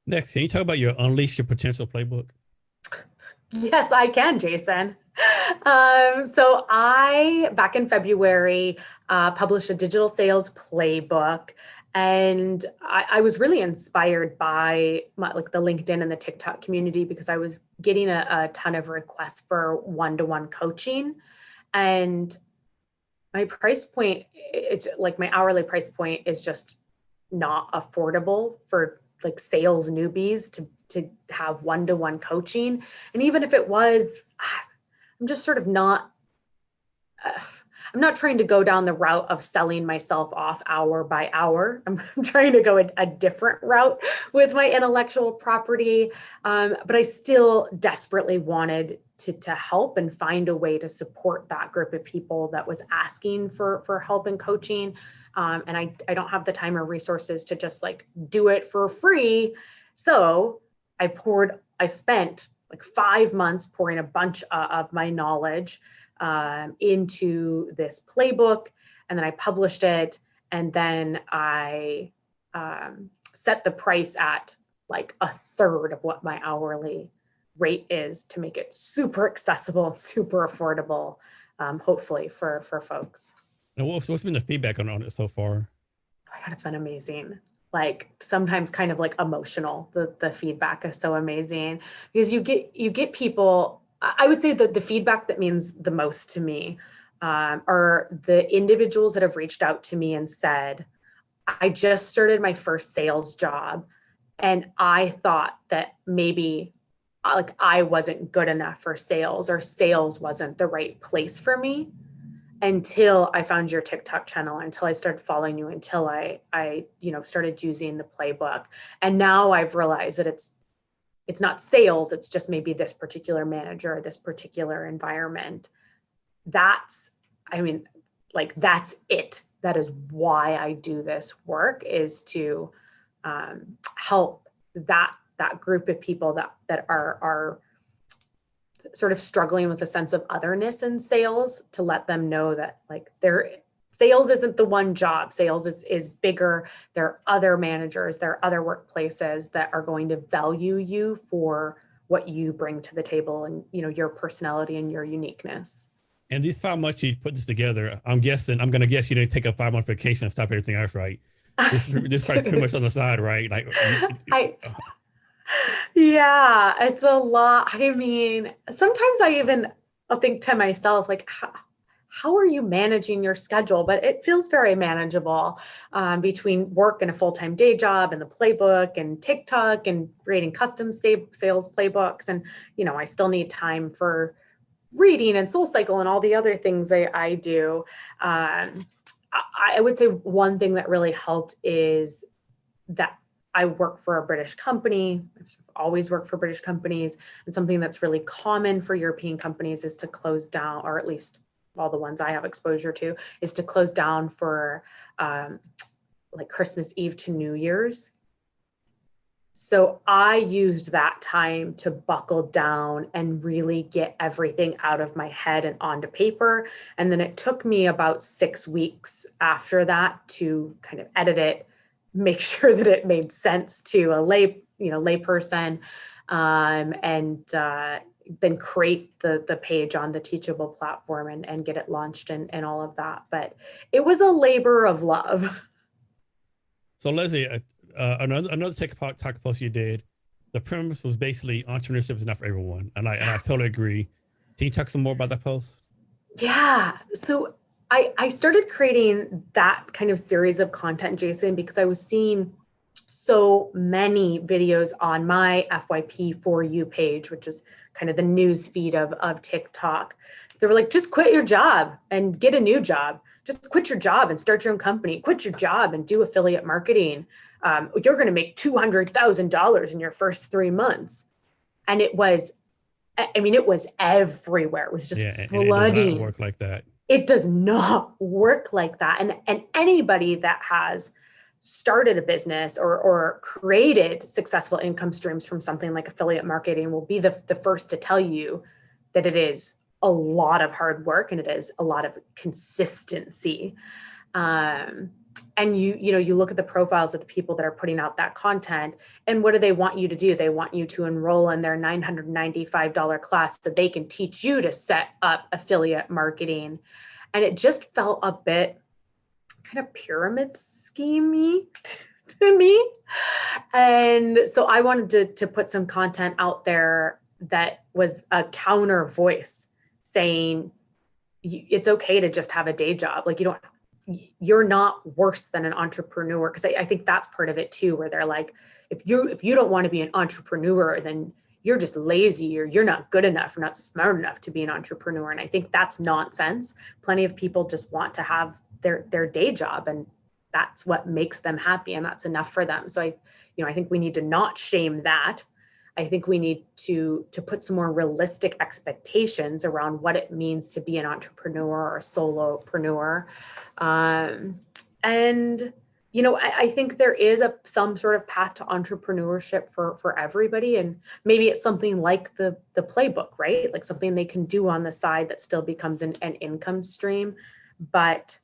Next, can you talk about your Unleash Your Potential playbook? Yes, I can, Jason. So I, back in February, published a digital sales playbook. And I was really inspired by the LinkedIn and the TikTok community because I was getting a ton of requests for one-to-one coaching. And my price point, it's like my hourly price point is just not affordable for like sales newbies to have one-to-one coaching. And even if it was, I'm just sort of not, I'm not trying to go down the route of selling myself off hour by hour. I'm trying to go a different route with my intellectual property. But I still desperately wanted to help and find a way to support that group of people that was asking for help and coaching. And I don't have the time or resources to just like do it for free. So I spent like 5 months pouring a bunch of my knowledge into this playbook, and then I published it. And then I set the price at like a third of what my hourly rate is to make it super accessible and super affordable, hopefully for folks. And what's been the feedback on it so far? Oh my God, it's been amazing. Like sometimes kind of like emotional. The feedback is so amazing because you get people. I would say that the feedback that means the most to me are the individuals that have reached out to me and said, I just started my first sales job and I thought that maybe like I wasn't good enough for sales or sales wasn't the right place for me until I found your TikTok channel, until I started following you, until I started using the playbook. And now I've realized that it's not sales, it's just maybe this particular manager, this particular environment. That's it. That is why I do this work, is to help that group of people that are sort of struggling with a sense of otherness in sales, to let them know that like sales isn't the one job. Sales is bigger. There are other managers, there are other workplaces that are going to value you for what you bring to the table and, your personality and your uniqueness. And these 5 months you put this together, I'm going to guess you didn't take a 5-month vacation and stop everything else, right? This part's pretty much on the side, right? Like, yeah, it's a lot. I mean, sometimes I'll think to myself, like, how are you managing your schedule? But it feels very manageable between work and a full-time day job and the playbook and TikTok and creating custom sales playbooks. And, I still need time for reading and SoulCycle and all the other things I do. I would say one thing that really helped is that I work for a British company. I've always worked for British companies. And something that's really common for European companies is to close down, or at least all the ones I have exposure to, is to close down for like Christmas Eve to New Year's. So I used that time to buckle down and really get everything out of my head and onto paper. And then it took me about 6 weeks after that to kind of edit it, make sure that it made sense to a layperson, and then create the page on the Teachable platform and get it launched and all of that. But it was a labor of love. So Leslie, another TikTok post you did, the premise was basically entrepreneurship is not for everyone. And I totally agree. Can you talk some more about that post? Yeah. So I started creating that kind of series of content, Jason, because I was seeing so many videos on my FYP for you page, which is kind of the news feed of TikTok. They were like, just quit your job and get a new job. Just quit your job and start your own company. Quit your job and do affiliate marketing. You're going to make $200,000 in your first 3 months. And it was everywhere. It was just flooding. It does not work like that. It does not work like that. And anybody that has started a business or created successful income streams from something like affiliate marketing will be the first to tell you that it is a lot of hard work and it is a lot of consistency. And you look at the profiles of the people that are putting out that content, and what do they want you to do? They want you to enroll in their $995 class so they can teach you to set up affiliate marketing. And it just felt a bit kind of pyramid schemey to me. And so I wanted to put some content out there that was a counter voice saying it's okay to just have a day job. Like you're not worse than an entrepreneur. Because I think that's part of it too, where they're like, if you don't want to be an entrepreneur, then you're just lazy or you're not good enough or not smart enough to be an entrepreneur. And I think that's nonsense. Plenty of people just want to have their day job, and that's what makes them happy, and that's enough for them. So I think we need to not shame that. I think we need to put some more realistic expectations around what it means to be an entrepreneur or a solopreneur. And I think there is some sort of path to entrepreneurship for everybody. And maybe it's something like the playbook, right? Like something they can do on the side that still becomes an income stream. But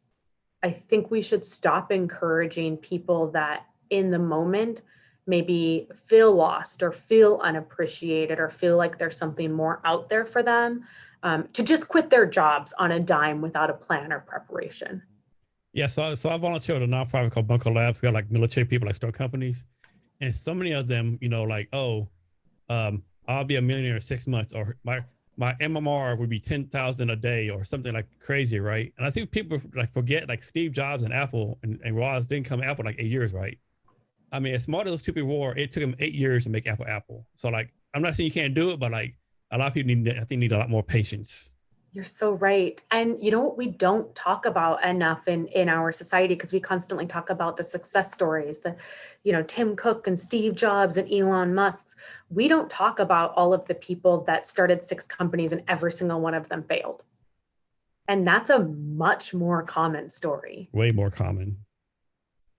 I think we should stop encouraging people that in the moment maybe feel lost or feel unappreciated or feel like there's something more out there for them, to just quit their jobs on a dime without a plan or preparation. Yeah, so I volunteer at a nonprofit called Bunker Labs. We got like military people, like start companies, and so many of them, like, oh, I'll be a millionaire in 6 months, or my MMR would be 10,000 a day, or something like crazy, right? And I think people like forget, like Steve Jobs and Apple and Roz didn't come to Apple like 8 years, right? I mean, as smart as those two people were, it took them 8 years to make Apple. So like, I'm not saying you can't do it, but like a lot of people need a lot more patience. You're so right. And you know what we don't talk about enough in our society, because we constantly talk about the success stories, Tim Cook and Steve Jobs and Elon Musk. We don't talk about all of the people that started 6 companies and every single one of them failed. And that's a much more common story. Way more common.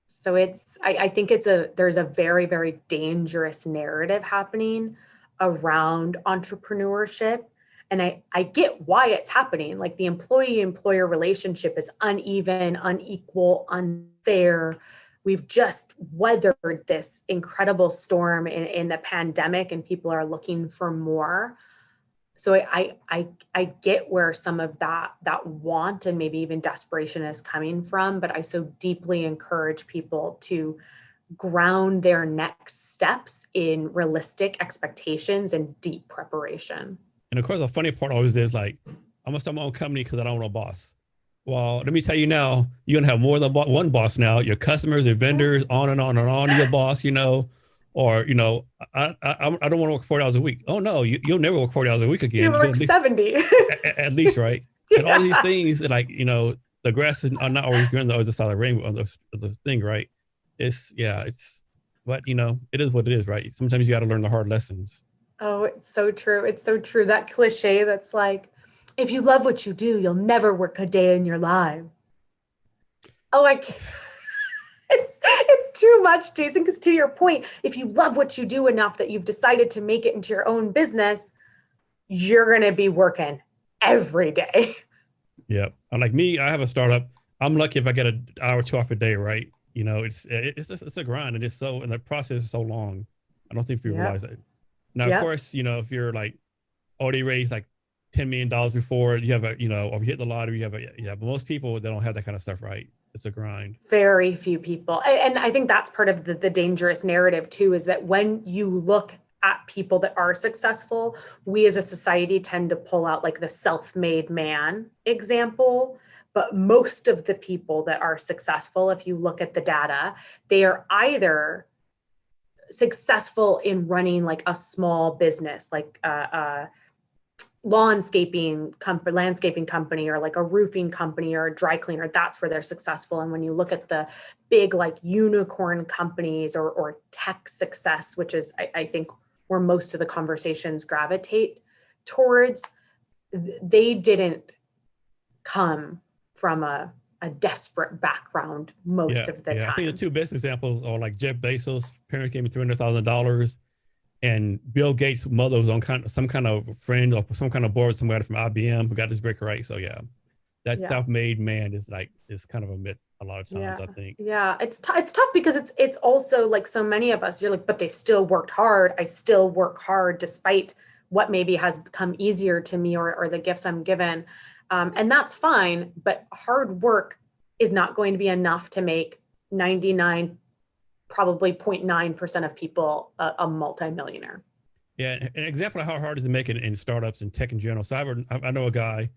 So I think there's a very, very dangerous narrative happening around entrepreneurship. And I get why it's happening. Like the employee-employer relationship is uneven, unequal, unfair. We've just weathered this incredible storm in the pandemic, and people are looking for more. So I get where some of that want and maybe even desperation is coming from, but I so deeply encourage people to ground their next steps in realistic expectations and deep preparation. And of course, the funny part always is like, I'm gonna start my own company because I don't want a boss. Well, let me tell you now, you're gonna have more than one boss now. Your customers, your vendors, on and on and on. Your boss, or I don't want to work 40 hours a week. Oh no, you'll never work 40 hours a week again. You'll work 70 at least, right? Yeah. And all these things, like the grass is not always green on the other side of the rainbow. On this thing, right? But it is what it is, right? Sometimes you got to learn the hard lessons. Oh, it's so true. It's so true. That cliche that's like, if you love what you do, you'll never work a day in your life. Oh, it's too much, Jason, because to your point, if you love what you do enough that you've decided to make it into your own business, you're going to be working every day. Yeah. Like me, I have a startup. I'm lucky if I get an hour or 2 off a day, right? It's a grind, and the process is so long. I don't think people realize that. Now, of course, if you're like already raised like $10 million before you have or you hit the lottery, but most people, they don't have that kind of stuff, right? It's a grind. Very few people. And I think that's part of the dangerous narrative too, is that when you look at people that are successful, we as a society tend to pull out like the self-made man example. But most of the people that are successful, if you look at the data, they are either successful in running like a small business, like a landscaping company, or like a roofing company or a dry cleaner. That's where they're successful. And when you look at the big like unicorn companies or tech success, which is I think where most of the conversations gravitate towards, they didn't come from a desperate background most of the time. I think the two best examples are like Jeff Bezos' parents gave him $300,000, and Bill Gates' mother was on some kind of friend or some kind of board, somebody from IBM who got this break right. So that self-made man is kind of a myth a lot of times, I think. Yeah, it's tough because it's also like so many of us, you're like, but they still worked hard. I still work hard despite what maybe has become easier to me or the gifts I'm given. And that's fine, but hard work is not going to be enough to make 99, probably 0.9% of people a multimillionaire. Yeah, an example of how hard it is to make it in startups and tech in general. So I know a guy,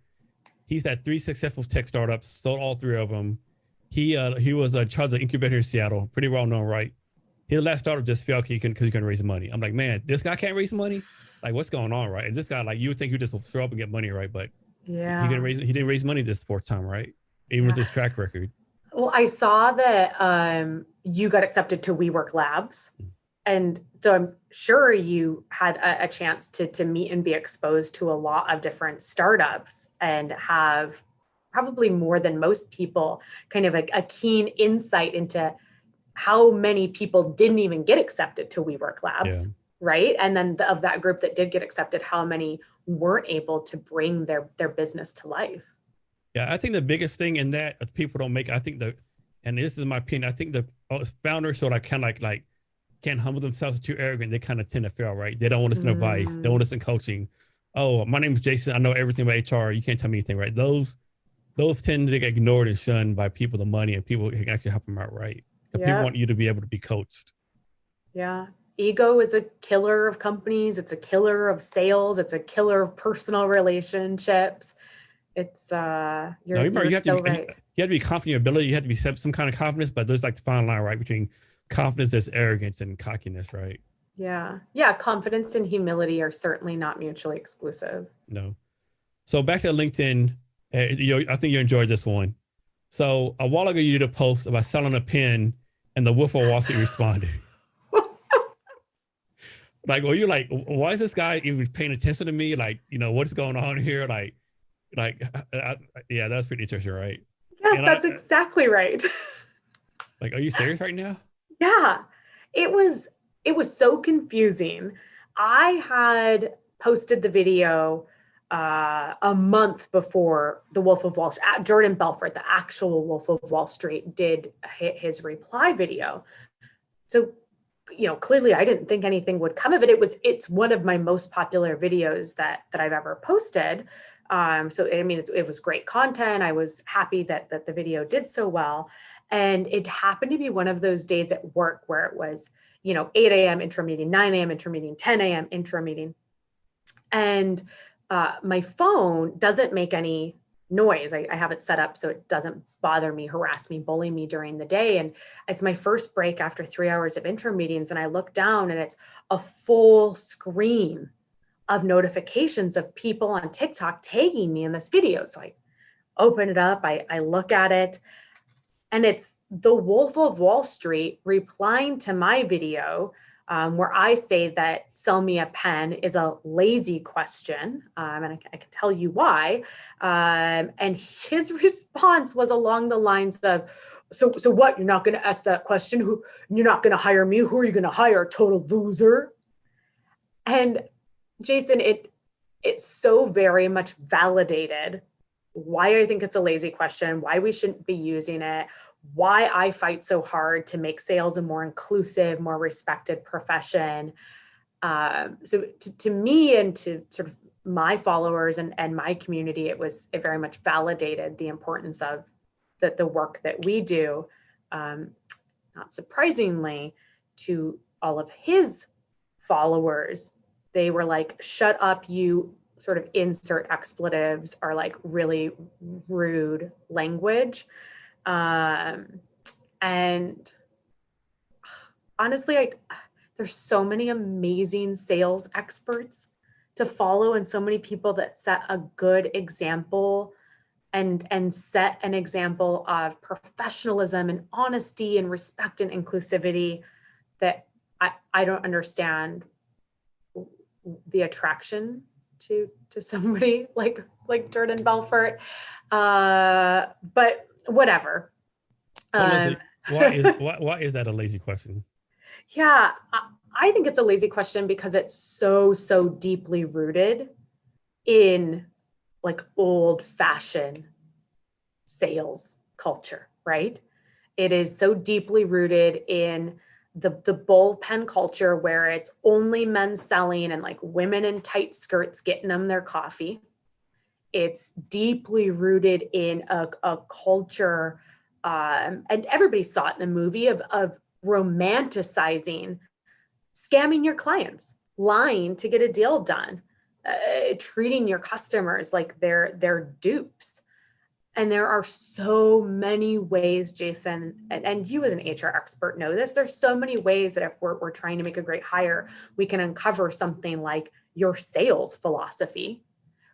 he's had 3 successful tech startups, sold all 3 of them. He was in charge of incubator in Seattle, pretty well known, right? His last startup just failed because he couldn't raise money. I'm like, man, this guy can't raise money? Like, what's going on, right? And this guy, like, you would think he just throw up and get money, right? But he didn't raise money this 4th time, right? Even with his track record. Well, I saw that you got accepted to WeWork Labs. And so I'm sure you had a chance to meet and be exposed to a lot of different startups and have probably more than most people kind of a keen insight into how many people didn't even get accepted to WeWork Labs, right? And then of that group that did get accepted, how many weren't able to bring their business to life. Yeah, I think the biggest thing in that people don't make, I think and this is my opinion, I think the founders sort of kind of like can't humble themselves, too arrogant. They kind of tend to fail, right? They don't want to listen to advice. They don't want to listen to coaching. Oh, my name is Jason. I know everything about HR. You can't tell me anything, right? Those tend to get ignored and shunned by people, the money, and people who can actually help them out, right? Because people want you to be able to be coached. Yeah. Ego is a killer of companies. It's a killer of sales. It's a killer of personal relationships. It's you're so right. You have to be confident in your ability. You have to be some kind of confidence, but there's like the fine line, right, between confidence, there's arrogance, and cockiness, right? Yeah. Yeah. Confidence and humility are certainly not mutually exclusive. No. So back to LinkedIn, I think you enjoyed this one. So a while ago, you did a post about selling a pen, and the Wolf of Wall Street responded. Like, well, you're like, why is this guy even paying attention to me? Like, what's going on here? Yeah, that's pretty interesting, right? Yes, that's exactly right. Like, are you serious right now? Yeah, it was so confusing. I had posted the video a month before the Wolf of Wall Street. Jordan Belfort, the actual Wolf of Wall Street, did his reply video. So, clearly I didn't think anything would come of it. It's one of my most popular videos that I've ever posted. So, I mean, it was great content. I was happy that the video did so well. And it happened to be one of those days at work where it was, 8 a.m. intro meeting, 9 a.m. intro meeting, 10 a.m. intro meeting. And my phone doesn't make any noise. I have it set up so it doesn't bother me, harass me, bully me during the day. And it's my first break after 3 hours of intro meetings. And I look down and it's a full screen of notifications of people on TikTok tagging me in this video. So I open it up, I look at it, and it's the Wolf of Wall Street replying to my video, where I say that sell me a pen is a lazy question. And I can tell you why. And his response was along the lines of, so what, you're not going to ask that question? You're not going to hire me? Who are you going to hire? Total loser. And Jason, it so very much validated why I think it's a lazy question, why we shouldn't be using it, why I fight so hard to make sales a more inclusive, more respected profession. So to me and to sort of my followers and my community, it very much validated the importance of the work that we do. Not surprisingly, to all of his followers, they were like, shut up, you sort of insert expletives or like really rude language. And honestly, there's so many amazing sales experts to follow and so many people that set a good example and set an example of professionalism and honesty and respect and inclusivity that I don't understand the attraction to somebody like Jordan Belfort. But whatever. So why is that a lazy question? Yeah, I think it's a lazy question because it's so deeply rooted in like old fashioned sales culture, right? It is so deeply rooted in the bullpen culture where it's only men selling and like women in tight skirts getting them their coffee. It's deeply rooted in a culture, and everybody saw it in the movie of romanticizing scamming your clients, lying to get a deal done, treating your customers like they're dupes. And there are so many ways, Jason, and you as an HR expert know this, there's so many ways that if we're trying to make a great hire, we can uncover something like your sales philosophy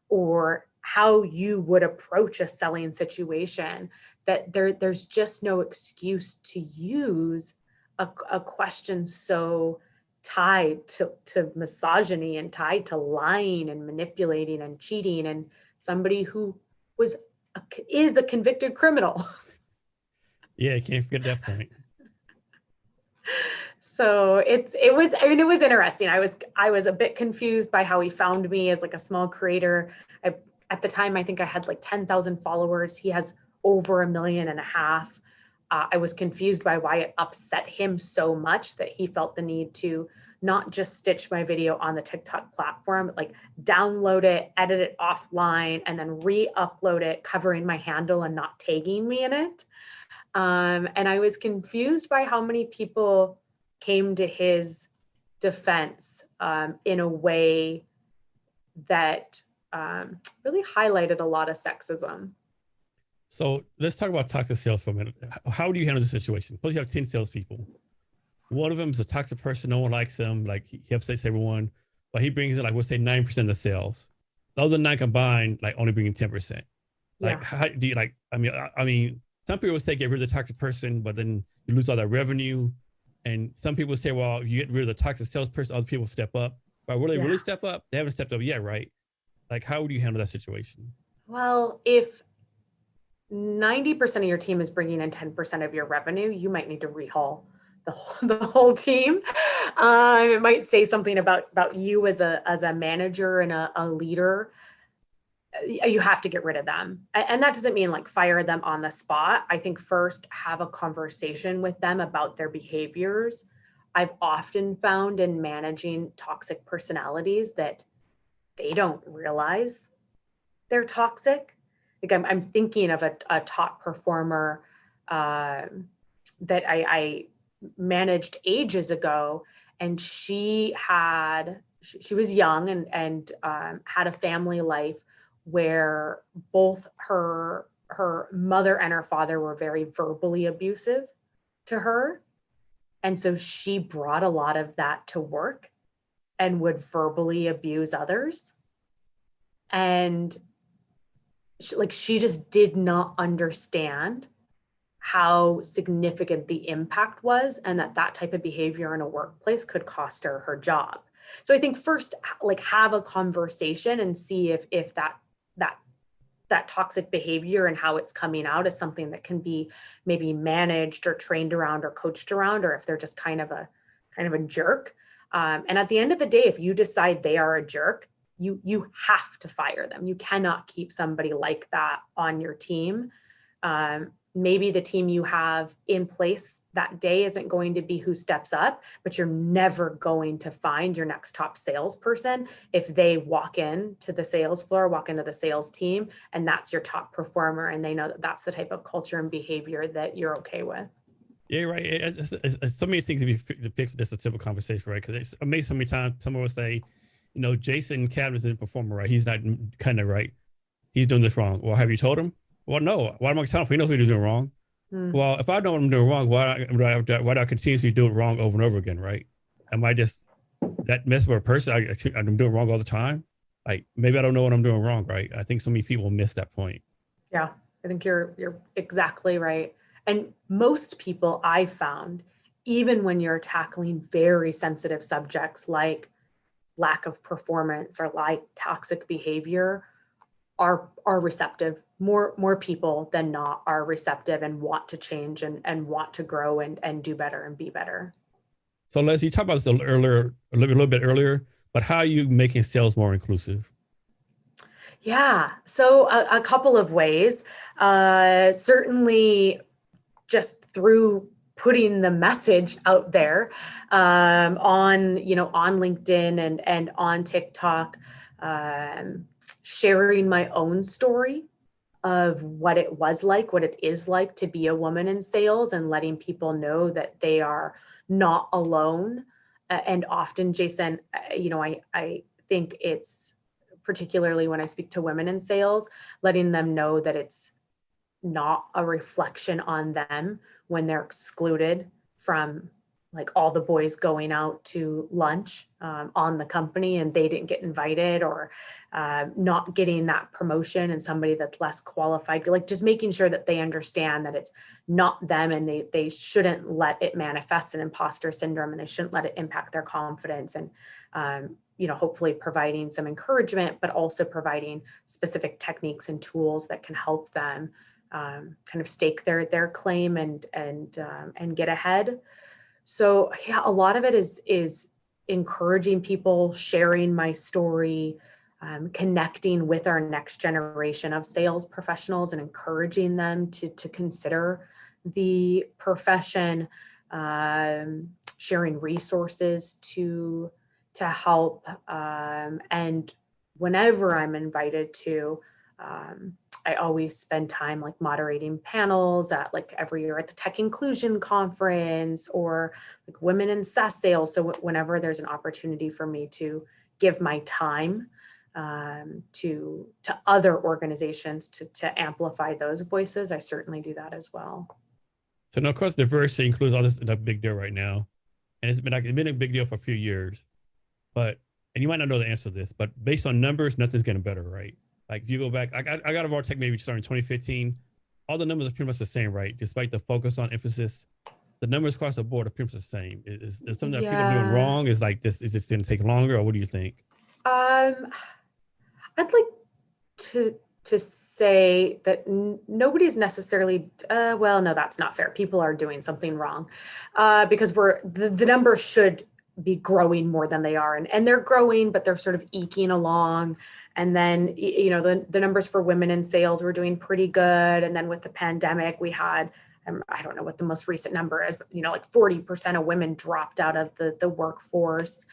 or how you would approach a selling situation, that there's just no excuse to use a question so tied to misogyny and tied to lying and manipulating and cheating, and somebody who is a convicted criminal. Yeah, you can't forget that point. So it was interesting. I was a bit confused by how he found me as like a small creator. at the time, I think I had like 10,000 followers. He has over 1.5 million. I was confused by why it upset him so much that he felt the need to not just stitch my video on the TikTok platform, but like download it, edit it offline, and then re-upload it, covering my handle and not tagging me in it. And I was confused by how many people came to his defense in a way that really highlighted a lot of sexism. So let's talk about toxic sales for a minute. How do you handle the situation? Suppose you have 10 salespeople. One of them is a toxic person. No one likes them. Like he upsets everyone, but he brings in like, we'll say 9% of the sales. The other 9 combined, like only bringing 10%. Like, how do you like, I mean, some people would say get rid of the toxic person, but then you lose all that revenue. And some people say, well, if you get rid of the toxic salesperson, other people step up. But will they really step up? They haven't stepped up yet, right? Like, how would you handle that situation? Well, if 90% of your team is bringing in 10% of your revenue, you might need to rehaul the whole team. It might say something about you as a manager and a leader. You have to get rid of them. And that doesn't mean like fire them on the spot. I think first have a conversation with them about their behaviors. I've often found in managing toxic personalities that they don't realize they're toxic. Like I'm thinking of a top performer that I managed ages ago, and she was young and had a family life where both her mother and her father were very verbally abusive to her. And so she brought a lot of that to work and would verbally abuse others. And she just did not understand how significant the impact was, and that type of behavior in a workplace could cost her job. So I think first, like, have a conversation and see if that toxic behavior and how it's coming out is something that can be maybe managed or trained around or coached around, or if they're just kind of a jerk. And at the end of the day, if you decide they are a jerk, you have to fire them. You cannot keep somebody like that on your team. Maybe the team you have in place that day isn't going to be who steps up, but you're never going to find your next top salesperson if they walk into the sales floor, walk into the sales team, and that's your top performer, and they know that that's the type of culture and behavior that you're okay with. Yeah, right. It's so many things to be fixed. It's a simple conversation, right? Because it's amazing so many times someone will say, Jason Cabinets isn't a performer, right? He's not kind of right. He's doing this wrong. Well, have you told him? Well, no. Why am I telling him? He knows what he's doing wrong. Well, if I know what I'm doing wrong, why do I continuously do it wrong over and over again, right? Am I just that miserable person? I'm doing wrong all the time? Like, maybe I don't know what I'm doing wrong, right? I think so many people miss that point. Yeah, I think you're exactly right. And most people I've found, even when you're tackling very sensitive subjects like lack of performance or like toxic behavior, are receptive. More people than not are receptive and want to change and want to grow and do better and be better. So Leslie, you talked about this a little bit earlier, but how are you making sales more inclusive? Yeah, so a couple of ways. Certainly just through putting the message out there on LinkedIn and on TikTok, sharing my own story of what it was like, what it is like to be a woman in sales, and letting people know that they are not alone. And often, Jason, I think it's particularly when I speak to women in sales, letting them know that it's not a reflection on them when they're excluded from like all the boys going out to lunch on the company and they didn't get invited, or not getting that promotion and somebody that's less qualified, like just making sure that they understand that it's not them, and they shouldn't let it manifest an imposter syndrome, and they shouldn't let it impact their confidence. And hopefully providing some encouragement, but also providing specific techniques and tools that can help them kind of stake their claim and get ahead. So yeah, a lot of it is encouraging people, sharing my story, connecting with our next generation of sales professionals and encouraging them to consider the profession, sharing resources to help. And whenever I'm invited to, I always spend time like moderating panels at like every year at the Tech Inclusion Conference or like Women in SaaS Sales. So whenever there's an opportunity for me to give my time to other organizations to amplify those voices, I certainly do that as well. So now, of course, diversity includes all this a big deal right now, and it's been a big deal for a few years. But and you might not know the answer to this, but based on numbers, nothing's getting better, right? Like if you go back, I got a Vartech maybe starting in 2015. All the numbers are pretty much the same, right? Despite the focus on emphasis, the numbers across the board are pretty much the same. Is something that people are doing wrong? Is like this? Is this going to take longer, or what do you think? I'd like to say that nobody's necessarily, well, no, that's not fair. People are doing something wrong because the numbers should be growing more than they are. And they're growing, but they're sort of eking along. And then, you know, the numbers for women in sales were doing pretty good. And then with the pandemic, we had, I don't know what the most recent number is, but, you know, like 40% of women dropped out of the workforce.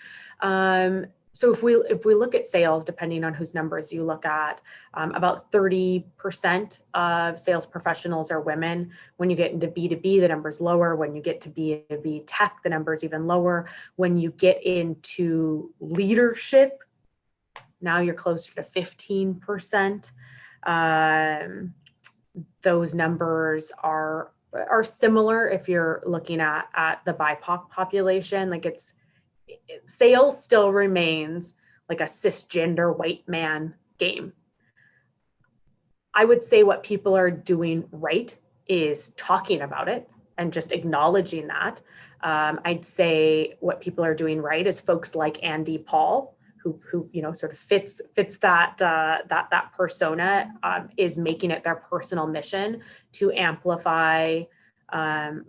So if we look at sales, depending on whose numbers you look at, about 30% of sales professionals are women. When you get into B2B, the number's lower. When you get to B2B tech, the number's even lower. When you get into leadership, now you're closer to 15%. Those numbers are similar if you're looking at the BIPOC population. Like sales still remains like a cisgender white man game. I would say what people are doing right is talking about it and just acknowledging that. I'd say what people are doing right is folks like Andy Paul, who you know sort of fits that persona, is making it their personal mission to amplify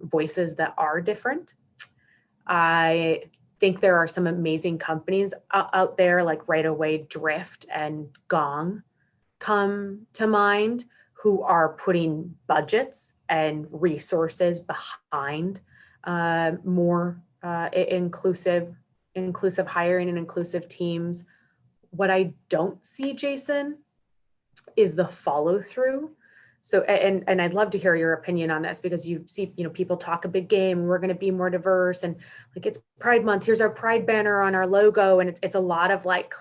voices that are different. I think there are some amazing companies out there, like Right Away, Drift, and Gong come to mind, who are putting budgets and resources behind more inclusive hiring and inclusive teams. What I don't see, Jason, is the follow through. So, and I'd love to hear your opinion on this, because you see, you know, people talk a big game, we're going to be more diverse, and like it's Pride Month, here's our Pride banner on our logo, and it's a lot of like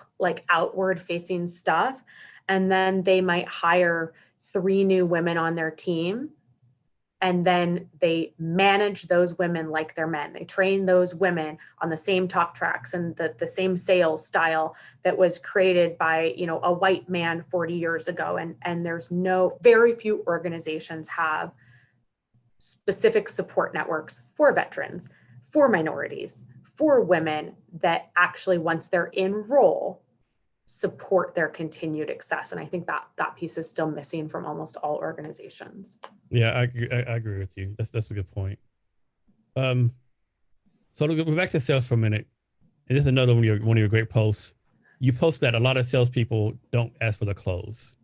outward facing stuff. And then they might hire 3 new women on their team, and then they manage those women like they're men. They train those women on the same talk tracks and the same sales style that was created by, you know, a white man 40 years ago. And there's very few organizations have specific support networks for veterans, for minorities, for women that actually, once they're in role, support their continued success. And I think that piece is still missing from almost all organizations. Yeah, I agree with you. That's a good point. So to go back to sales for a minute, and this is another one of your great posts. You post that a lot of salespeople don't ask for the close.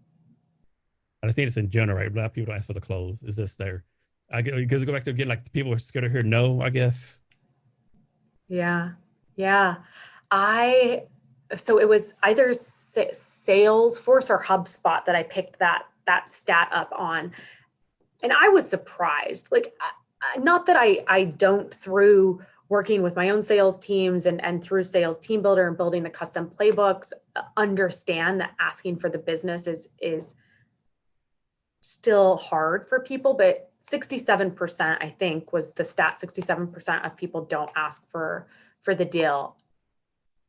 And I think it's in general, right? A lot of people don't ask for the close. Is this there? Because go back to again, like people are scared to hear no, I guess. Yeah. So it was either Salesforce or HubSpot that I picked that stat up on. And I was surprised, like, not that I don't, through working with my own sales teams and through Sales Team Builder and building the custom playbooks, understand that asking for the business is still hard for people, but 67%, I think, was the stat. 67% of people don't ask for the deal.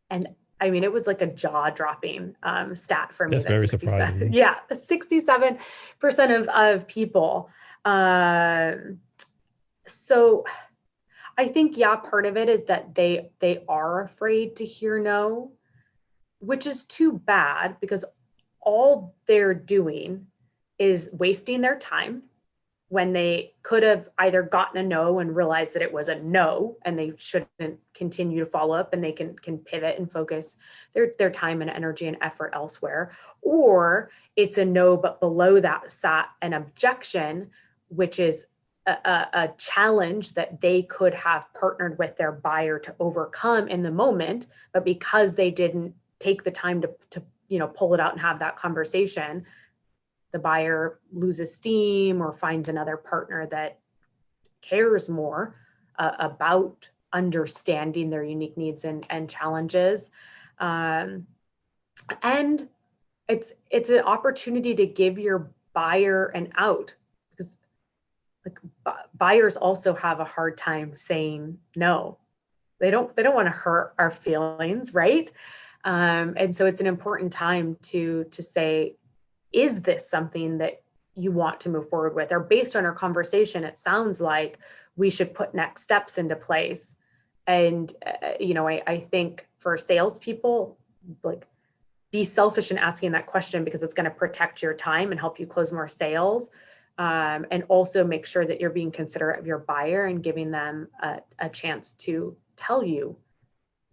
And I mean, it was like a jaw-dropping stat for me. That's very surprising. Yeah, 67% of people. So I think, yeah, part of it is that they are afraid to hear no, which is too bad, because all they're doing is wasting their time when they could have either gotten a no and realized that it was a no and they shouldn't continue to follow up, and they can pivot and focus their time and energy and effort elsewhere. Or it's a no, but below that sat an objection, which is a challenge that they could have partnered with their buyer to overcome in the moment, but because they didn't take the time to pull it out and have that conversation, the buyer loses steam or finds another partner that cares more about understanding their unique needs and challenges. And it's an opportunity to give your buyer an out, because like buyers also have a hard time saying no. They don't want to hurt our feelings, right? And so it's an important time to say, is this something that you want to move forward with? Or based on our conversation, it sounds like we should put next steps into place. And, I think for salespeople, like, be selfish in asking that question, because it's going to protect your time and help you close more sales. And also make sure that you're being considerate of your buyer and giving them a chance to tell you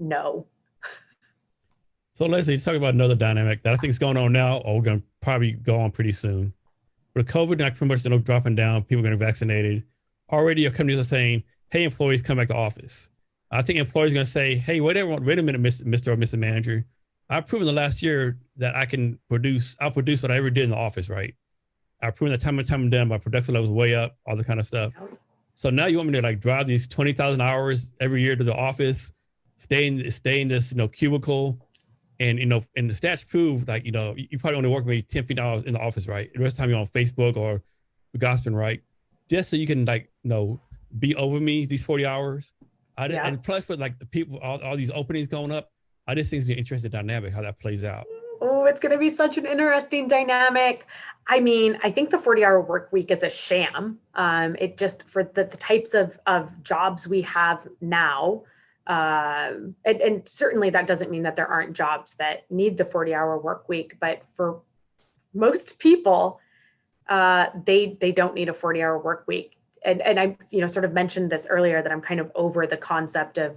no. So Leslie, let's talk about another dynamic that I think is going on now, or we're going to probably go on pretty soon. With COVID, like pretty much dropping down, people getting vaccinated. Already your companies are saying, hey, employees, come back to office. I think employees are going to say, hey, wait a minute, Mr. or Mr. Manager. I've proven the last year that I'll produce what I ever did in the office, right? I've proven that time and time again, my production levels way up, all that kind of stuff. So now you want me to like drive these 20,000 hours every year to the office, stay in this, cubicle. And, and the stats prove, like, you probably only work maybe 10 feet hours in the office, right? The rest of the time you're on Facebook or gossiping, right? Just so you can, be over me these 40 hours. And plus with like the people, all these openings going up, I just think it's be an interesting dynamic how that plays out. Oh, it's going to be such an interesting dynamic. I mean, I think the 40-hour work week is a sham. It just, for the types of jobs we have now, and certainly that doesn't mean that there aren't jobs that need the 40-hour work week, but for most people, they don't need a 40-hour work week. And I, sort of mentioned this earlier, that I'm kind of over the concept of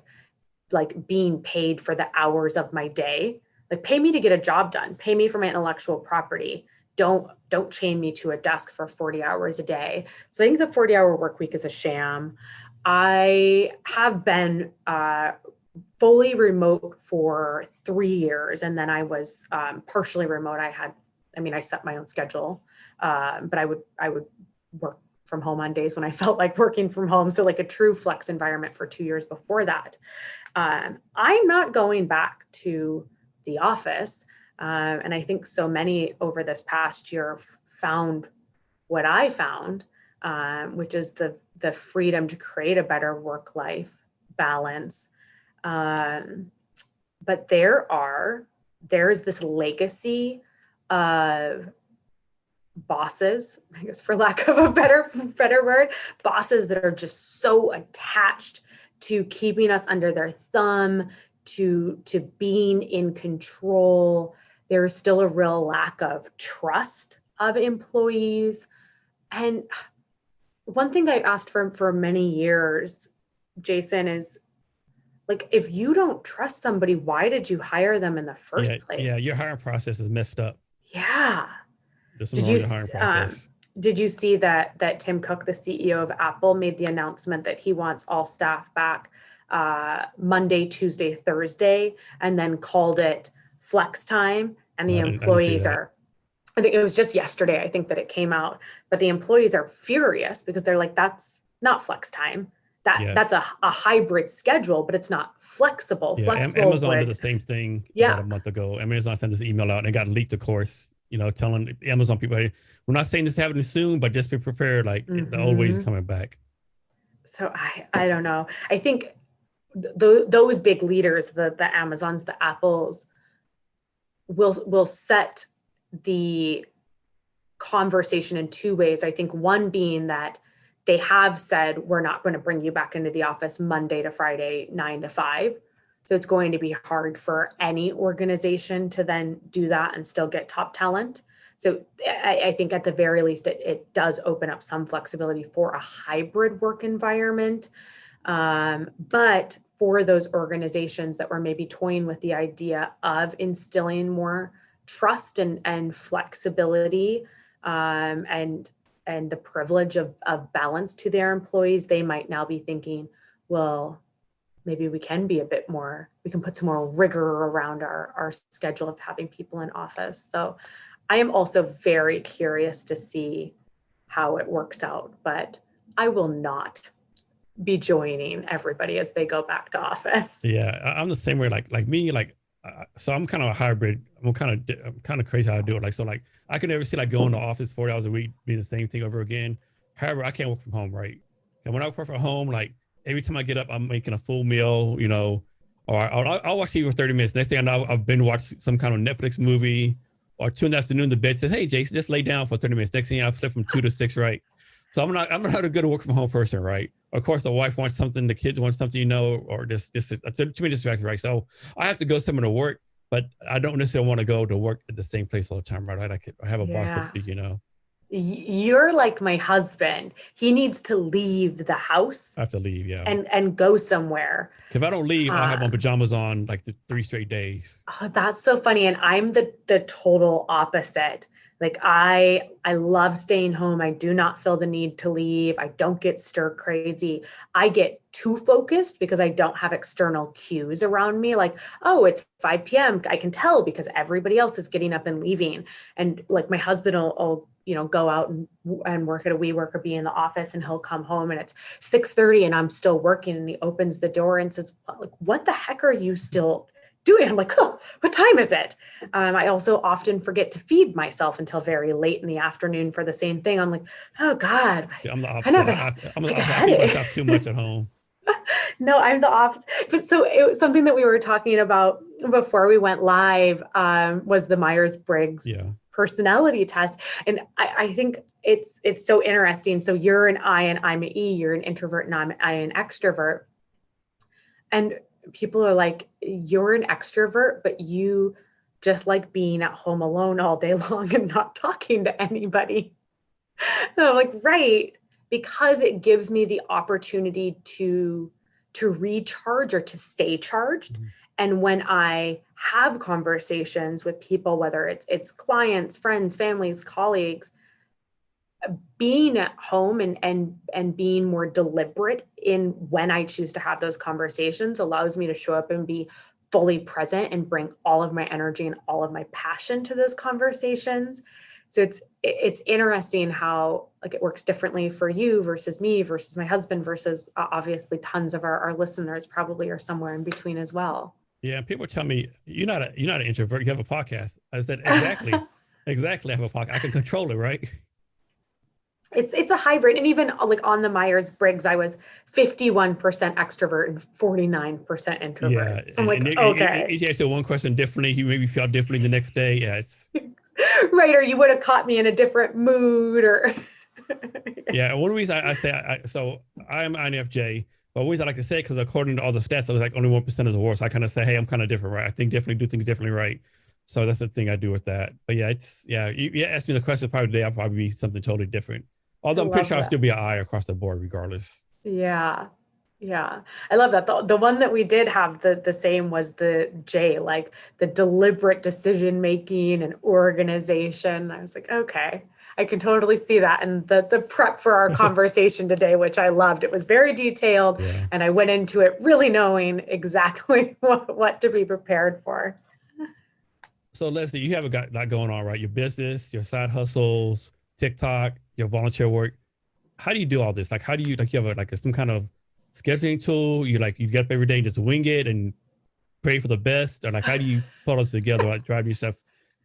like being paid for the hours of my day. Like, pay me to get a job done, pay me for my intellectual property. Don't chain me to a desk for 40 hours a day. So I think the 40-hour work week is a sham. I have been fully remote for 3 years, and then I was partially remote. I set my own schedule, but I would work from home on days when I felt like working from home. So like a true flex environment for 2 years before that. I'm not going back to the office. And I think so many over this past year found what I found, which is the freedom to create a better work-life balance. But there's this legacy of bosses, I guess, for lack of a better word, bosses that are just so attached to keeping us under their thumb, to being in control. There's still a real lack of trust of employees. And one thing I've asked for many years, Jason, is like, if you don't trust somebody, why did you hire them in the first place? Yeah, your hiring process is messed up. Yeah. Did you see that Tim Cook, the CEO of Apple, made the announcement that he wants all staff back Monday, Tuesday, Thursday, and then called it flex time? And the employees are, I think it was just yesterday, I think that it came out, but the employees are furious because they're like, that's not flex time. That's a hybrid schedule, but it's not flexible. Yeah, Amazon did the same thing about a month ago. Amazon sent this email out and it got leaked, of course, telling Amazon people, hey, we're not saying this is happening soon, but just be prepared. Like the old ways are coming back. So I don't know. I think those big leaders, the Amazons, the Apples, will set the conversation in two ways. I think one being that they have said, we're not going to bring you back into the office Monday to Friday, 9 to 5. So it's going to be hard for any organization to then do that and still get top talent. So I think at the very least, it does open up some flexibility for a hybrid work environment. But for those organizations that were maybe toying with the idea of instilling more trust and flexibility, and the privilege of balance to their employees, they might now be thinking, well, maybe we can be a bit more, we can put some more rigor around our schedule of having people in office. So I am also very curious to see how it works out, but I will not be joining everybody as they go back to office. Yeah, I'm the same way. Like me, so I'm kind of a hybrid. I'm kind of crazy how I do it. Like, so like I can never see like going to office 40 hours a week, being the same thing over again. However, I can't work from home, right? And when I work from home, like every time I get up, I'm making a full meal, or I'll watch TV for 30 minutes. Next thing I know, I've been watching some kind of Netflix movie, or 2 in the afternoon, the bed says, hey, Jason, just lay down for 30 minutes. Next thing I flip from 2 to 6, right? So I'm not a good work from home person, right? Of course, the wife wants something, the kids want something, or this too many distractions, right? So I have to go somewhere to work, but I don't necessarily want to go to work at the same place all the time, right? I have a boss, so to speak, You're like my husband. He needs to leave the house. I have to leave, yeah. And go somewhere. If I don't leave, I'll have my pajamas on like 3 straight days. Oh, that's so funny. And I'm the total opposite. Like I love staying home. I do not feel the need to leave. I don't get stir crazy. I get too focused because I don't have external cues around me. Like, oh, it's 5 p.m. I can tell because everybody else is getting up and leaving. And like my husband will go out and work at a WeWork or be in the office, and he'll come home and it's 6:30 and I'm still working, and he opens the door and says, like, what the heck are you still doing? I'm like, oh, what time is it? I also often forget to feed myself until very late in the afternoon for the same thing. I'm like, oh God. See, I'm the opposite. I feed myself too much at home. No, I'm the opposite. But so it was something that we were talking about before we went live, was the Myers-Briggs personality test. And I think it's so interesting. So you're an I and I'm an E, you're an introvert and I'm an extrovert. And people are like, you're an extrovert, but you just like being at home alone all day long and not talking to anybody. And I'm like, right, because it gives me the opportunity to recharge or to stay charged. Mm-hmm. And when I have conversations with people, whether it's clients, friends, families, colleagues, being at home and being more deliberate in when I choose to have those conversations allows me to show up and be fully present and bring all of my energy and all of my passion to those conversations. So it's interesting how like it works differently for you versus me versus my husband versus obviously tons of our listeners probably are somewhere in between as well. Yeah, people tell me you're not an introvert. You have a podcast. I said exactly, exactly. I have a podcast. I can control it, right? It's a hybrid. And even like on the Myers-Briggs, I was 51% extrovert and 49% introvert. Yeah. So I'm like, okay. If you answer one question differently, you maybe felt differently the next day. Yeah. Right. Or you would have caught me in a different mood or. Yeah. And one reason I say, so I'm INFJ, but always I like to say, because according to all the stats, it was like only 1% is a war. So I kind of say, hey, I'm kind of different, right? I think differently, do things differently, right? So that's the thing I do with that. But yeah, you ask me the question probably today, I'll probably be something totally different. Although I'm pretty sure I'll still be an I across the board regardless. Yeah. Yeah. I love that. The one that we did have the same was the J, like the deliberate decision-making and organization. I was like, okay, I can totally see that. And the prep for our conversation today, which I loved, it was very detailed. Yeah. And I went into it really knowing exactly what to be prepared for. So Leslie, you have a lot going on, right? Your business, your side hustles, TikTok, your volunteer work. How do you do all this? Like, how do you, like, you have some kind of scheduling tool? You get up every day and just wing it and pray for the best? Or like, how do you put this together? Like, drive yourself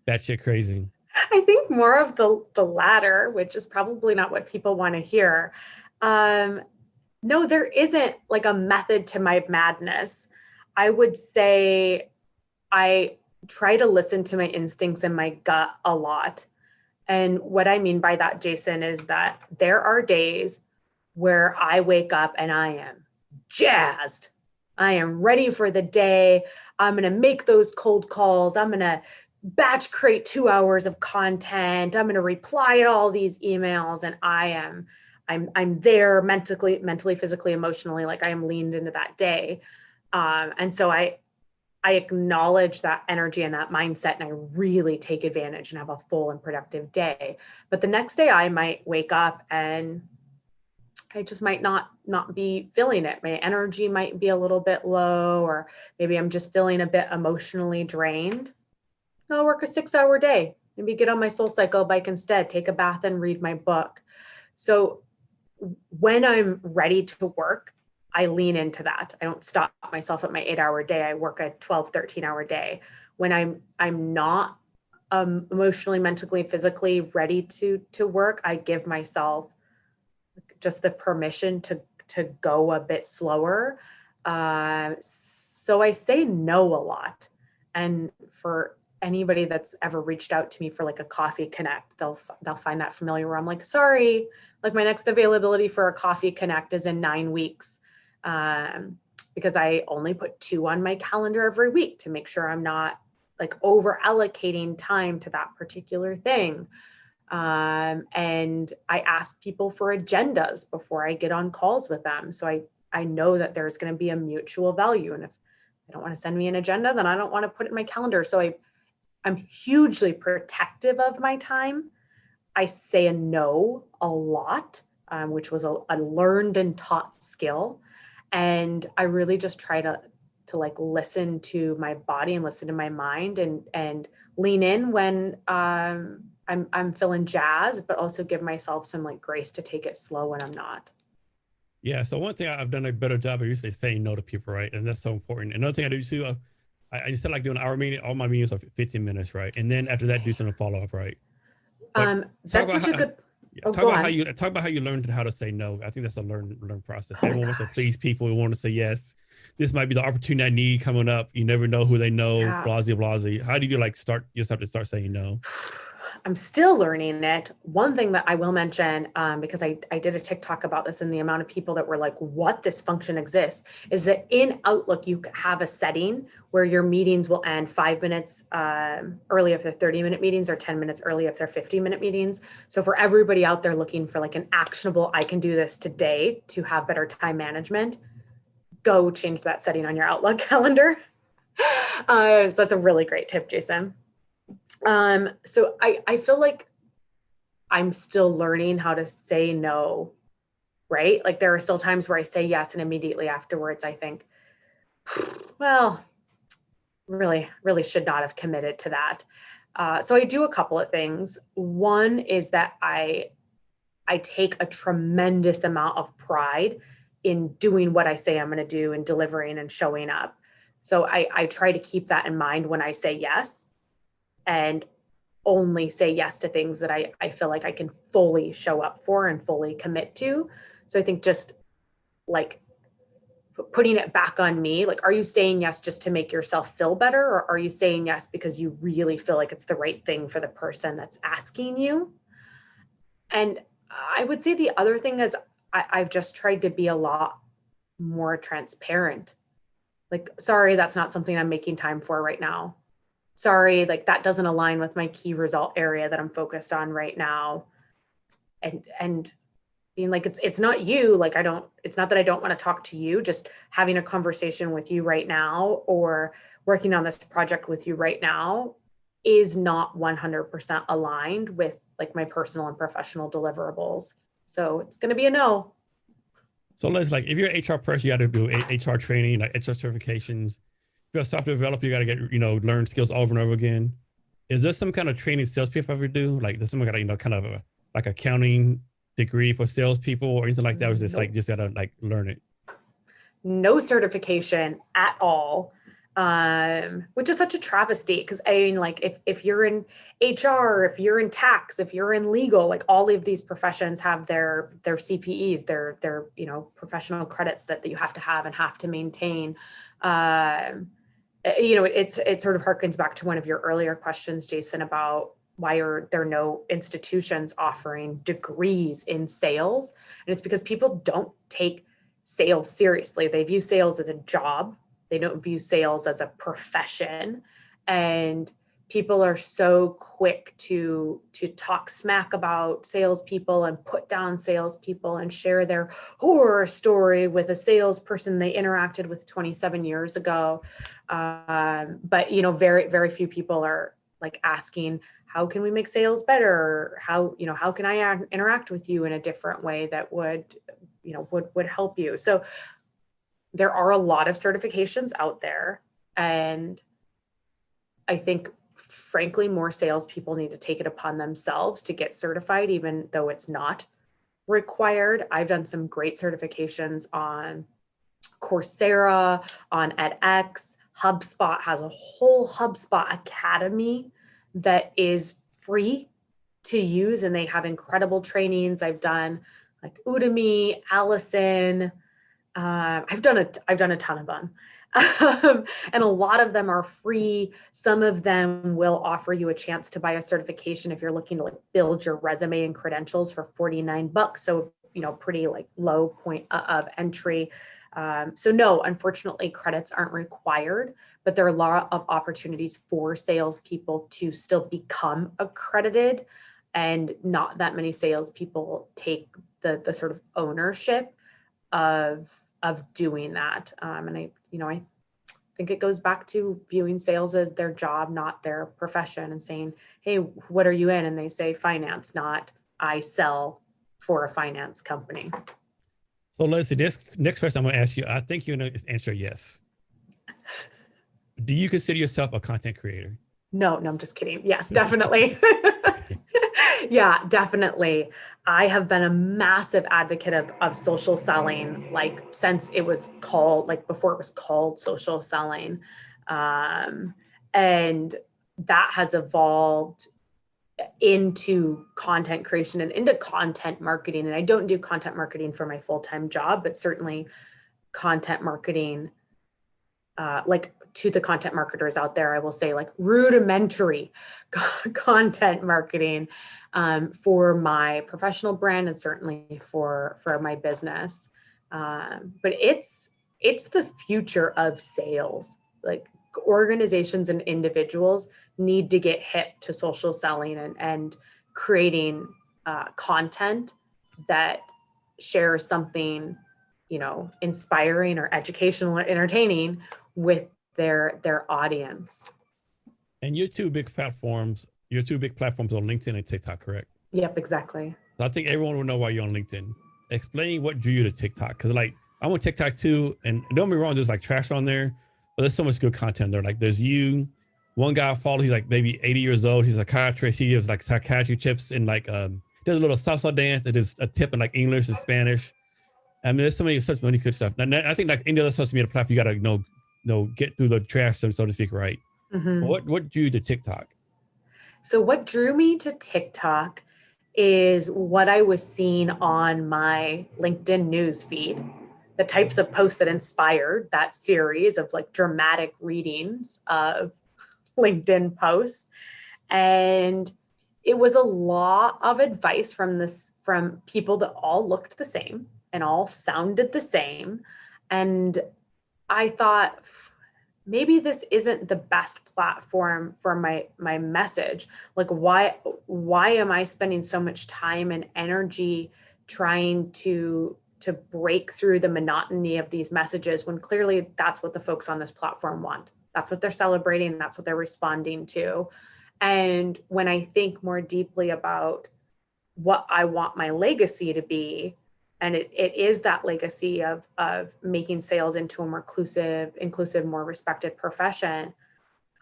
batshit crazy? I think more of the latter, which is probably not what people want to hear. No, there isn't like a method to my madness. I would say I try to listen to my instincts and my gut a lot. And what I mean by that, Jason, is that there are days where I wake up and I am jazzed. I am ready for the day. I'm going to make those cold calls. I'm going to batch create 2 hours of content. I'm going to reply to all these emails, and I'm there mentally, physically, emotionally, like I am leaned into that day. And so I acknowledge that energy and that mindset, and I really take advantage and have a full and productive day. But the next day I might wake up and I just might not be feeling it. My energy might be a little bit low, or maybe I'm just feeling a bit emotionally drained. I'll work a 6-hour day, maybe get on my SoulCycle bike instead, take a bath and read my book. So when I'm ready to work, I lean into that. I don't stop myself at my 8-hour day. I work a 12, 13-hour day. When I'm not emotionally, mentally, physically ready to work, I give myself just the permission to go a bit slower. So I say no a lot. And for anybody that's ever reached out to me for like a coffee connect, they'll find that familiar, where I'm like, sorry, like my next availability for a coffee connect is in 9 weeks. Because I only put 2 on my calendar every week to make sure I'm not like over allocating time to that particular thing. And I ask people for agendas before I get on calls with them. So I know that there's going to be a mutual value. And if they don't want to send me an agenda, then I don't want to put it in my calendar. So I'm hugely protective of my time. I say a no a lot, which was a learned and taught skill. And I really just try to like listen to my body and listen to my mind, and lean in when I'm feeling jazzed, but also give myself some like grace to take it slow when I'm not. Yeah. So one thing I've done a better job of usually saying no to people, right? And that's so important. Another thing I do too, I instead of like doing an hour meeting, all my meetings are 15 minutes, right? And then after that, do some follow up, right? That's such a good. Yeah, talk about how you learned how to say no. I think that's a learn process. Oh Everyone wants to please people. We want to say yes. This might be the opportunity I need coming up. You never know who they know. Yeah. Blase. How do you like start yourself to start saying no? I'm still learning it. One thing that I will mention, because I did a TikTok about this, and the amount of people that were like, what, this function exists, is that in Outlook, you have a setting where your meetings will end 5 minutes early if they're 30-minute meetings, or 10 minutes early if they're 50-minute meetings. So for everybody out there looking for like an actionable, I can do this today to have better time management, go change that setting on your Outlook calendar. So that's a really great tip, Jason. So I feel like I'm still learning how to say no, right? Like there are still times where I say yes, and immediately afterwards I think, well, really should not have committed to that. So I do a couple of things. One is that I take a tremendous amount of pride in doing what I say I'm going to do, and delivering and showing up. So I try to keep that in mind when I say yes, and only say yes to things that I feel like I can fully show up for and fully commit to. So I think just like putting it back on me, like, are you saying yes just to make yourself feel better? Or are you saying yes because you really feel like it's the right thing for the person that's asking you? And I would say the other thing is I've just tried to be a lot more transparent. Like, sorry, that's not something I'm making time for right now. Sorry, like that doesn't align with my key result area that I'm focused on right now. And being like, it's not you, like it's not that I don't want to talk to you, just having a conversation with you right now, or working on this project with you right now, is not 100% aligned with like my personal and professional deliverables. So it's going to be a no. So let's like, if you're an HR person, you got to do HR training, like HR certifications. If you're a software developer, you got to get, learn skills over and over again. Is there some kind of training salespeople ever do? Like, does someone got to, kind of like accounting degree for salespeople or anything like that? Or is it like, just got to like learn it? No certification at all. Which is such a travesty, because I mean, like if you're in HR, if you're in tax, if you're in legal, like all of these professions have their CPEs, their professional credits that you have to have and have to maintain. It sort of harkens back to one of your earlier questions, Jason, about why are there no institutions offering degrees in sales? And it's because people don't take sales seriously. They view sales as a job. They don't view sales as a profession. And people are so quick to talk smack about salespeople and put down salespeople and share their horror story with a salesperson they interacted with 27 years ago. But you know, very, very few people are like asking, how can we make sales better? How can I interact with you in a different way that would help you? So there are a lot of certifications out there, and I think, frankly, more salespeople need to take it upon themselves to get certified, even though it's not required. I've done some great certifications on Coursera, on edX. HubSpot has a whole HubSpot Academy that is free to use, and they have incredible trainings. I've done like Udemy, Allison. I've done a ton of them. And a lot of them are free. Some of them will offer you a chance to buy a certification if you're looking to like build your resume and credentials for $49. So, you know, pretty like low point of entry. So no, unfortunately, credits aren't required, but there are a lot of opportunities for salespeople to still become accredited, and not that many salespeople take the sort of ownership of doing that. And I think it goes back to viewing sales as their job, not their profession, and saying, hey, what are you in? And they say finance, not I sell for a finance company. So Leslie, this next question I'm going to ask you, I think you're going to answer yes. Do you consider yourself a content creator? No, I'm just kidding. Yes, definitely. Yeah, definitely. I have been a massive advocate of social selling, like since it was called, like before it was called social selling. And that has evolved into content creation and into content marketing. And I don't do content marketing for my full-time job, but certainly content marketing, like to the content marketers out there, I will say like rudimentary content marketing for my professional brand and certainly for my business. But it's the future of sales. Like organizations and individuals need to get hip to social selling and creating content that shares something, you know, inspiring or educational or entertaining with their audience. And your two big platforms are LinkedIn and TikTok, correct? Yep, exactly. So I think everyone will know why you're on LinkedIn. Explain what drew you to TikTok. Because like I'm on TikTok too, and don't get me wrong, there's like trash on there, but there's so much good content there. Like there's you, one guy I follow, he's like maybe 80 years old. He's a psychiatrist. He gives like psychiatry tips and like does a little salsa dance that is a tip in like English and Spanish. I mean, there's such many good stuff. And I think like any other social media platform, you got to get through the trash, so to speak, right? Mm-hmm. What drew you to TikTok? So what drew me to TikTok is what I was seeing on my LinkedIn news feed, the types of posts that inspired that series of like dramatic readings of LinkedIn posts. And it was a lot of advice from people that all looked the same and all sounded the same. And I thought, maybe this isn't the best platform for my message. Like, why am I spending so much time and energy trying to break through the monotony of these messages when clearly that's what the folks on this platform want? That's what they're celebrating. That's what they're responding to. And when I think more deeply about what I want my legacy to be, and it is that legacy of making sales into a more inclusive, more respected profession,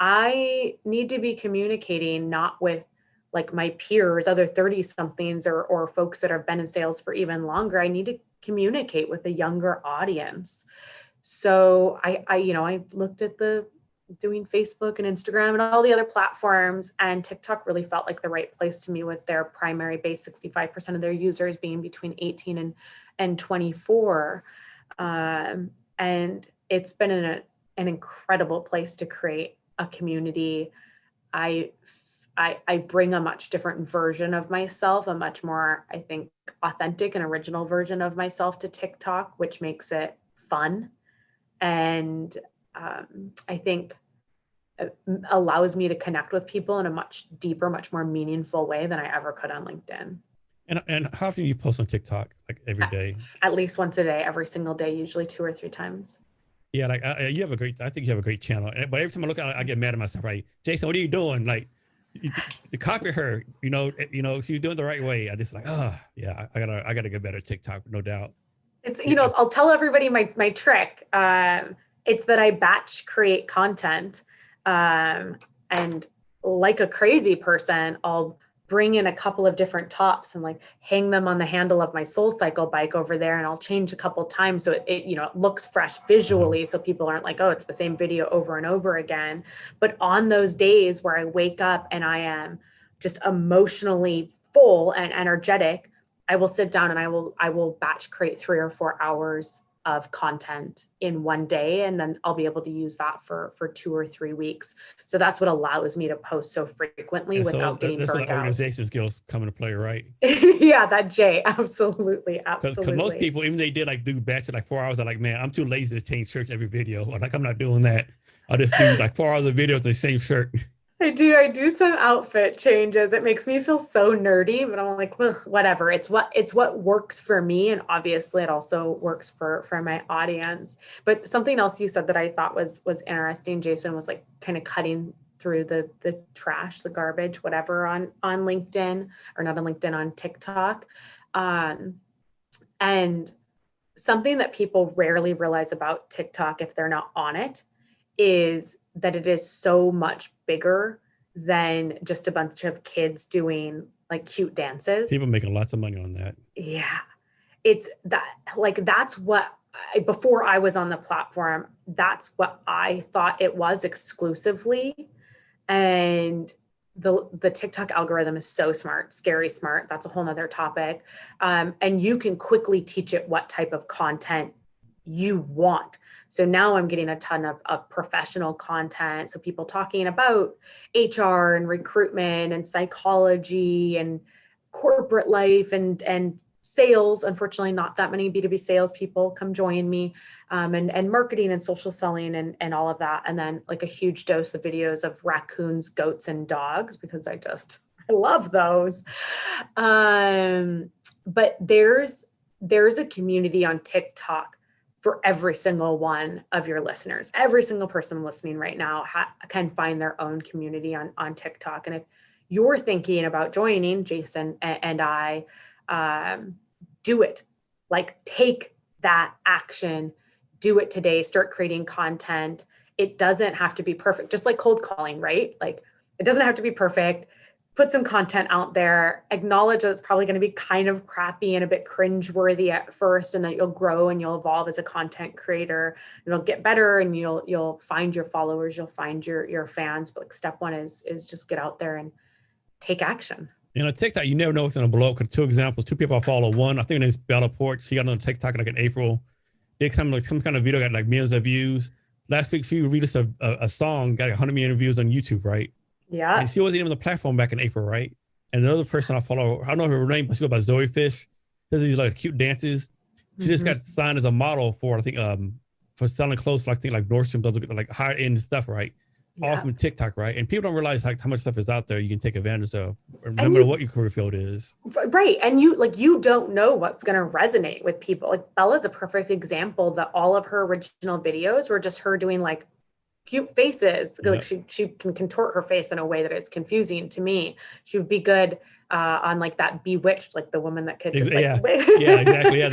I need to be communicating not with like my peers, other 30 somethings or folks that have been in sales for even longer. I need to communicate with a younger audience. So I looked at doing Facebook and Instagram and all the other platforms, and TikTok really felt like the right place to me with their primary base, 65% of their users being between 18 and 24. And it's been an incredible place to create a community. I bring a much different version of myself, a much more, I think, authentic and original version of myself to TikTok, which makes it fun. And I think allows me to connect with people in a much deeper, much more meaningful way than I ever could on LinkedIn. And how often do you post on TikTok? Like every day? At least once a day, every single day, usually 2 or 3 times. Yeah, like you have a great. I think you have a great channel. But every time I look at it, I get mad at myself. Right, Jason, what are you doing? Like, you copy her. She's doing the right way. I just like, yeah, I gotta get better at TikTok, no doubt. It's I'll tell everybody my trick. It's that I batch create content, and like a crazy person, I'll bring in a couple of different tops and like hang them on the handle of my SoulCycle bike over there, and I'll change a couple times so it looks fresh visually, so people aren't like, oh, it's the same video over and over again. But on those days where I wake up and I am just emotionally full and energetic, I will sit down and I will batch create 3 or 4 hours of content in one day, and then I'll be able to use that for 2 or 3 weeks. So that's what allows me to post so frequently without getting burnt out. That's organization skills come into play, right? Yeah, that Jay, absolutely. Because most people, even they did like do batches like 4 hours, are like, man, I'm too lazy to change shirts every video. Or like, I'm not doing that. I'll just do like 4 hours of video with the same shirt. I do some outfit changes. It makes me feel so nerdy, but I'm like, well, whatever. It's what works for me. And obviously it also works for my audience. But something else you said that I thought was interesting, Jason, was like kind of cutting through the trash, the garbage, whatever on LinkedIn, or not on LinkedIn, on TikTok. And something that people rarely realize about TikTok if they're not on it is that it is so much bigger than just a bunch of kids doing like cute dances. People making lots of money on that. Yeah. It's that, like, that's what before I was on the platform, that's what I thought it was exclusively. And the TikTok algorithm is so smart, scary smart. That's a whole nother topic. And you can quickly teach it what type of content you want. So now I'm getting a ton of professional content. So people talking about HR and recruitment and psychology and corporate life and sales. Unfortunately, not that many B2B sales people come join me, and marketing and social selling and all of that. And then like a huge dose of videos of raccoons, goats, and dogs, because I love those. But there's a community on TikTok for every single one of your listeners. Every single person listening right now can find their own community on TikTok. And if you're thinking about joining, Jason and I, do it. Like, take that action, do it today, start creating content. It doesn't have to be perfect, just like cold calling, right? Like, it doesn't have to be perfect. Put some content out there, acknowledge that it's probably going to be kind of crappy and a bit cringeworthy at first, and that you'll grow and you'll evolve as a content creator. It'll get better, and you'll find your followers, you'll find your fans. But like, step one is just get out there and take action. TikTok, you never know what's going to blow up. Because 2 examples, 2 people I follow. One, I think her name's Bella Port. She got on TikTok like in April. Did some kind of video, got like millions of views. Last week, she released a song, got 100 million views on YouTube, right? Yeah. And she wasn't even on the platform back in April, right? And another person I follow, I don't know her name, but she goes by Zoe Fish. Does these like cute dances. She just got signed as a model for, I think, for selling clothes for, I think, like Nordstrom, like higher end stuff, right? Yeah. All from TikTok, right? And people don't realize like how much stuff is out there you can take advantage of, no matter what your career field is. Right. And you don't know what's going to resonate with people. Like, Bella's a perfect example that all of her original videos were just her doing like cute faces. Like, she can contort her face in a way that it's confusing to me. She would be good on like that Bewitched, like the woman that could just like, yeah, exactly. Yeah,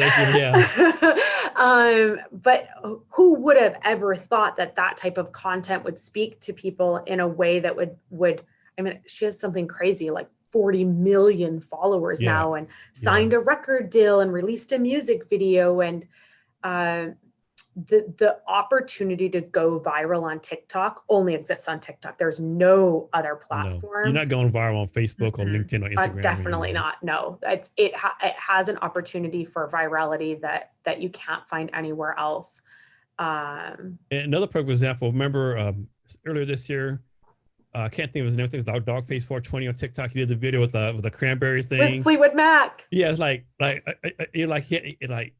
but who would have ever thought that type of content would speak to people in a way that would I mean, she has something crazy like 40 million followers now, and signed a record deal and released a music video, and the opportunity to go viral on TikTok only exists on TikTok. There's no other platform. No, you're not going viral on Facebook or LinkedIn or Instagram. Definitely not. No, it has an opportunity for virality that you can't find anywhere else. And another perfect example, remember earlier this year, I can't think of his name. I think it's Dogface 420 on TikTok. He did the video with the cranberry thing. With Fleetwood Mac. Yeah, it's like he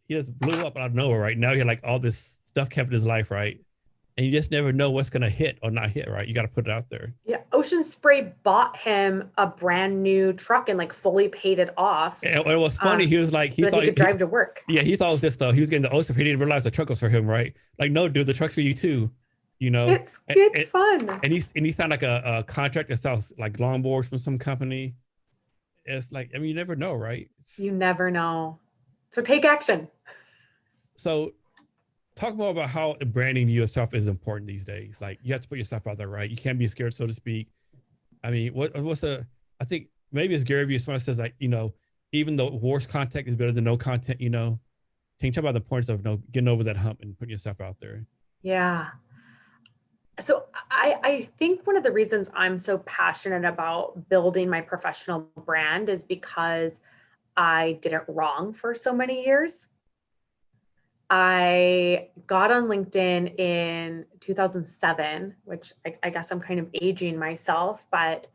just blew up out of nowhere. Right now, he had like all this stuff kept in his life, right? and you just never know what's going to hit or not hit, right? You got to put it out there. Yeah. Ocean Spray bought him a brand new truck and like fully paid it off. And it was funny. He was like, so that he could drive to work. Yeah, he thought it was just he was getting the Ocean Spray. He didn't realize the truck was for him, right? Like, no, dude, the truck's for you too. You know, it's fun. And he found like a contract that sells like longboards from some company. It's like, I mean, you never know, right? You never know. So take action. So talk more about how branding yourself is important these days. Like, you have to put yourself out there, right? You can't be scared, so to speak. I mean, I think maybe it's Gary Vee someone says, like, you know, even the worst content is better than no content, you know. Can you talk about the importance of, you know, getting over that hump and putting yourself out there? Yeah. So I think one of the reasons I'm so passionate about building my professional brand is because I did it wrong for so many years. I got on LinkedIn in 2007, which I guess I'm kind of aging myself, but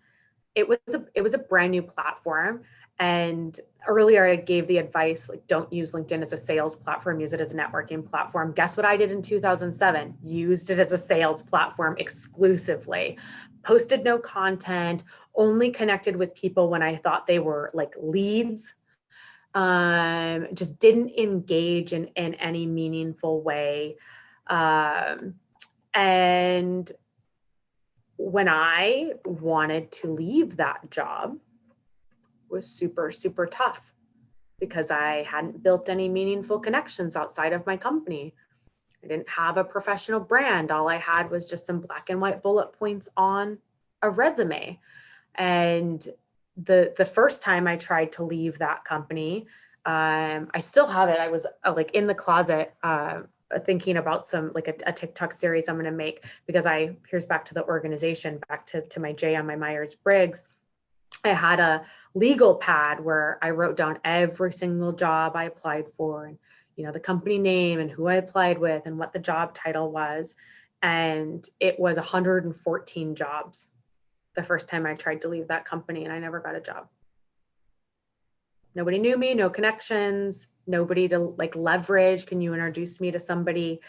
it was a brand new platform. And earlier I gave the advice, like, don't use LinkedIn as a sales platform, use it as a networking platform. Guess what I did in 2007? Used it as a sales platform exclusively. Posted no content, only connected with people when I thought they were like leads. Just didn't engage in any meaningful way. And when I wanted to leave that job, was super, super tough because I hadn't built any meaningful connections outside of my company. I didn't have a professional brand. All I had was just some black and white bullet points on a resume. And the first time I tried to leave that company, I still have it. I was like in the closet, thinking about some like a TikTok series I'm going to make, because here's back to the organization, back to my J on my Myers-Briggs. I had a legal pad where I wrote down every single job I applied for, and, you know, the company name and who I applied with and what the job title was. And it was 114 jobs the first time I tried to leave that company, and I never got a job. Nobody knew me, no connections, nobody to like leverage. Can you introduce me to somebody?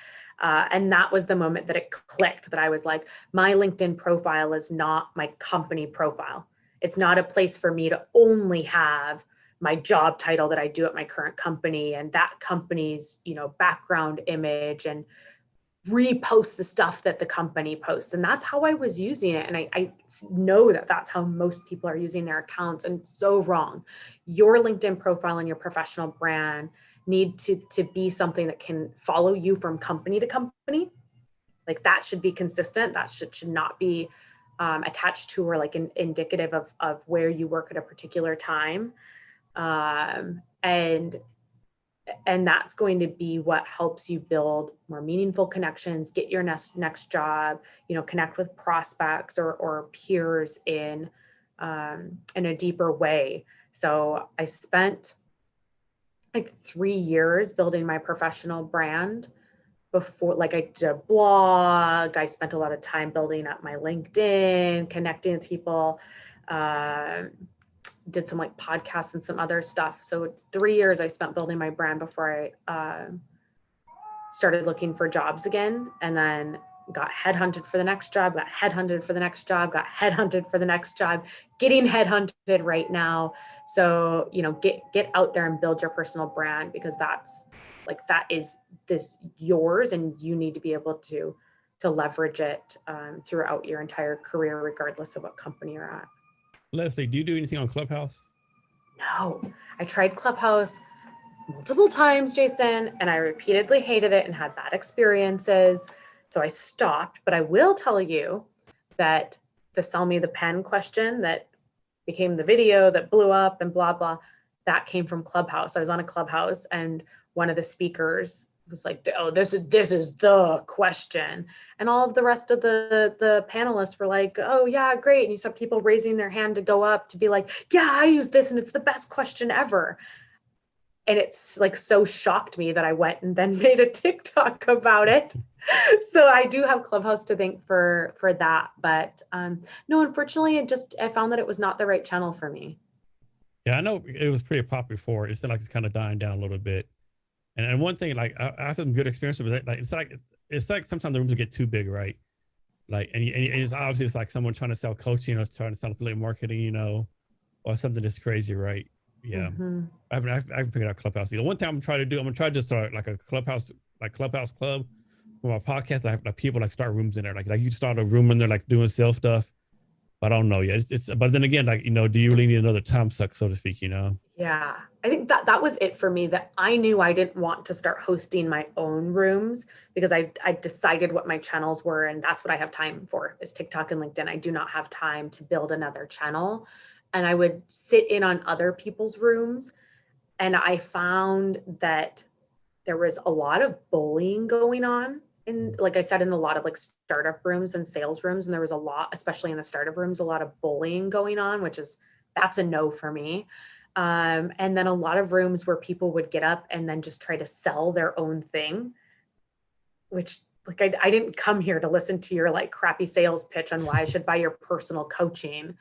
And that was the moment that it clicked, that I was like, my LinkedIn profile is not my company profile. It's not a place for me to only have my job title that I do at my current company and that company's, you know, background image, and repost the stuff that the company posts. And that's how I was using it. And I know that that's how most people are using their accounts, and so wrong. Your LinkedIn profile and your professional brand need to be something that can follow you from company to company. Like, that should be consistent. That should not be attached to or like indicative of where you work at a particular time. And that's going to be what helps you build more meaningful connections, get your next job, you know, connect with prospects or peers in a deeper way. So I spent like 3 years building my professional brand. Before, like, I did a blog, I spent a lot of time building up my LinkedIn, connecting with people, did some like podcasts and some other stuff. So it's 3 years I spent building my brand before I started looking for jobs again, and then got headhunted for the next job, got headhunted for the next job, got headhunted for the next job, getting headhunted right now. So, you know, get out there and build your personal brand, because that is yours, and you need to be able to leverage it throughout your entire career, regardless of what company you're at. Leslie, do you do anything on Clubhouse? No, I tried Clubhouse multiple times, Jason, and I repeatedly hated it and had bad experiences. So I stopped, but I will tell you that the sell me the pen question that became the video that blew up and blah, blah, that came from Clubhouse. I was on a Clubhouse, and one of the speakers was like, oh, this is the question. And all of the rest of the panelists were like, oh yeah, great. And you saw people raising their hand to go up to be like, yeah, I use this and it's the best question ever. And it's like so shocked me that I went and then made a TikTok about it. So I do have Clubhouse to thank for that. But no, unfortunately, I found that it was not the right channel for me. Yeah, I know it was pretty popular before. It's like it's kind of dying down a little bit. And one thing, like I have some good experience with it. Like it's like sometimes the rooms get too big, right? Like and it's obviously it's like someone trying to sell coaching or trying to sell affiliate marketing, you know, or something that's crazy, right? Yeah. Mm-hmm. I haven't figured out Clubhouse either. One thing I'm gonna try to just start like a Clubhouse club for my podcast. Like people like start rooms in there. Like you start a room in there like doing sales stuff. But I don't know. Yeah, but then again, like, you know, do you really need another time suck, so to speak, you know? Yeah, I think that was it for me, that I knew I didn't want to start hosting my own rooms because I decided what my channels were, and that's what I have time for is TikTok and LinkedIn. I do not have time to build another channel. And I would sit in on other people's rooms, and I found that there was a lot of bullying going on. And like I said, in a lot of like startup rooms and sales rooms, and there was a lot, especially in the startup rooms, a lot of bullying going on, that's a no for me. And then a lot of rooms where people would get up and then just try to sell their own thing, which like I didn't come here to listen to your like crappy sales pitch on why I should buy your personal coaching.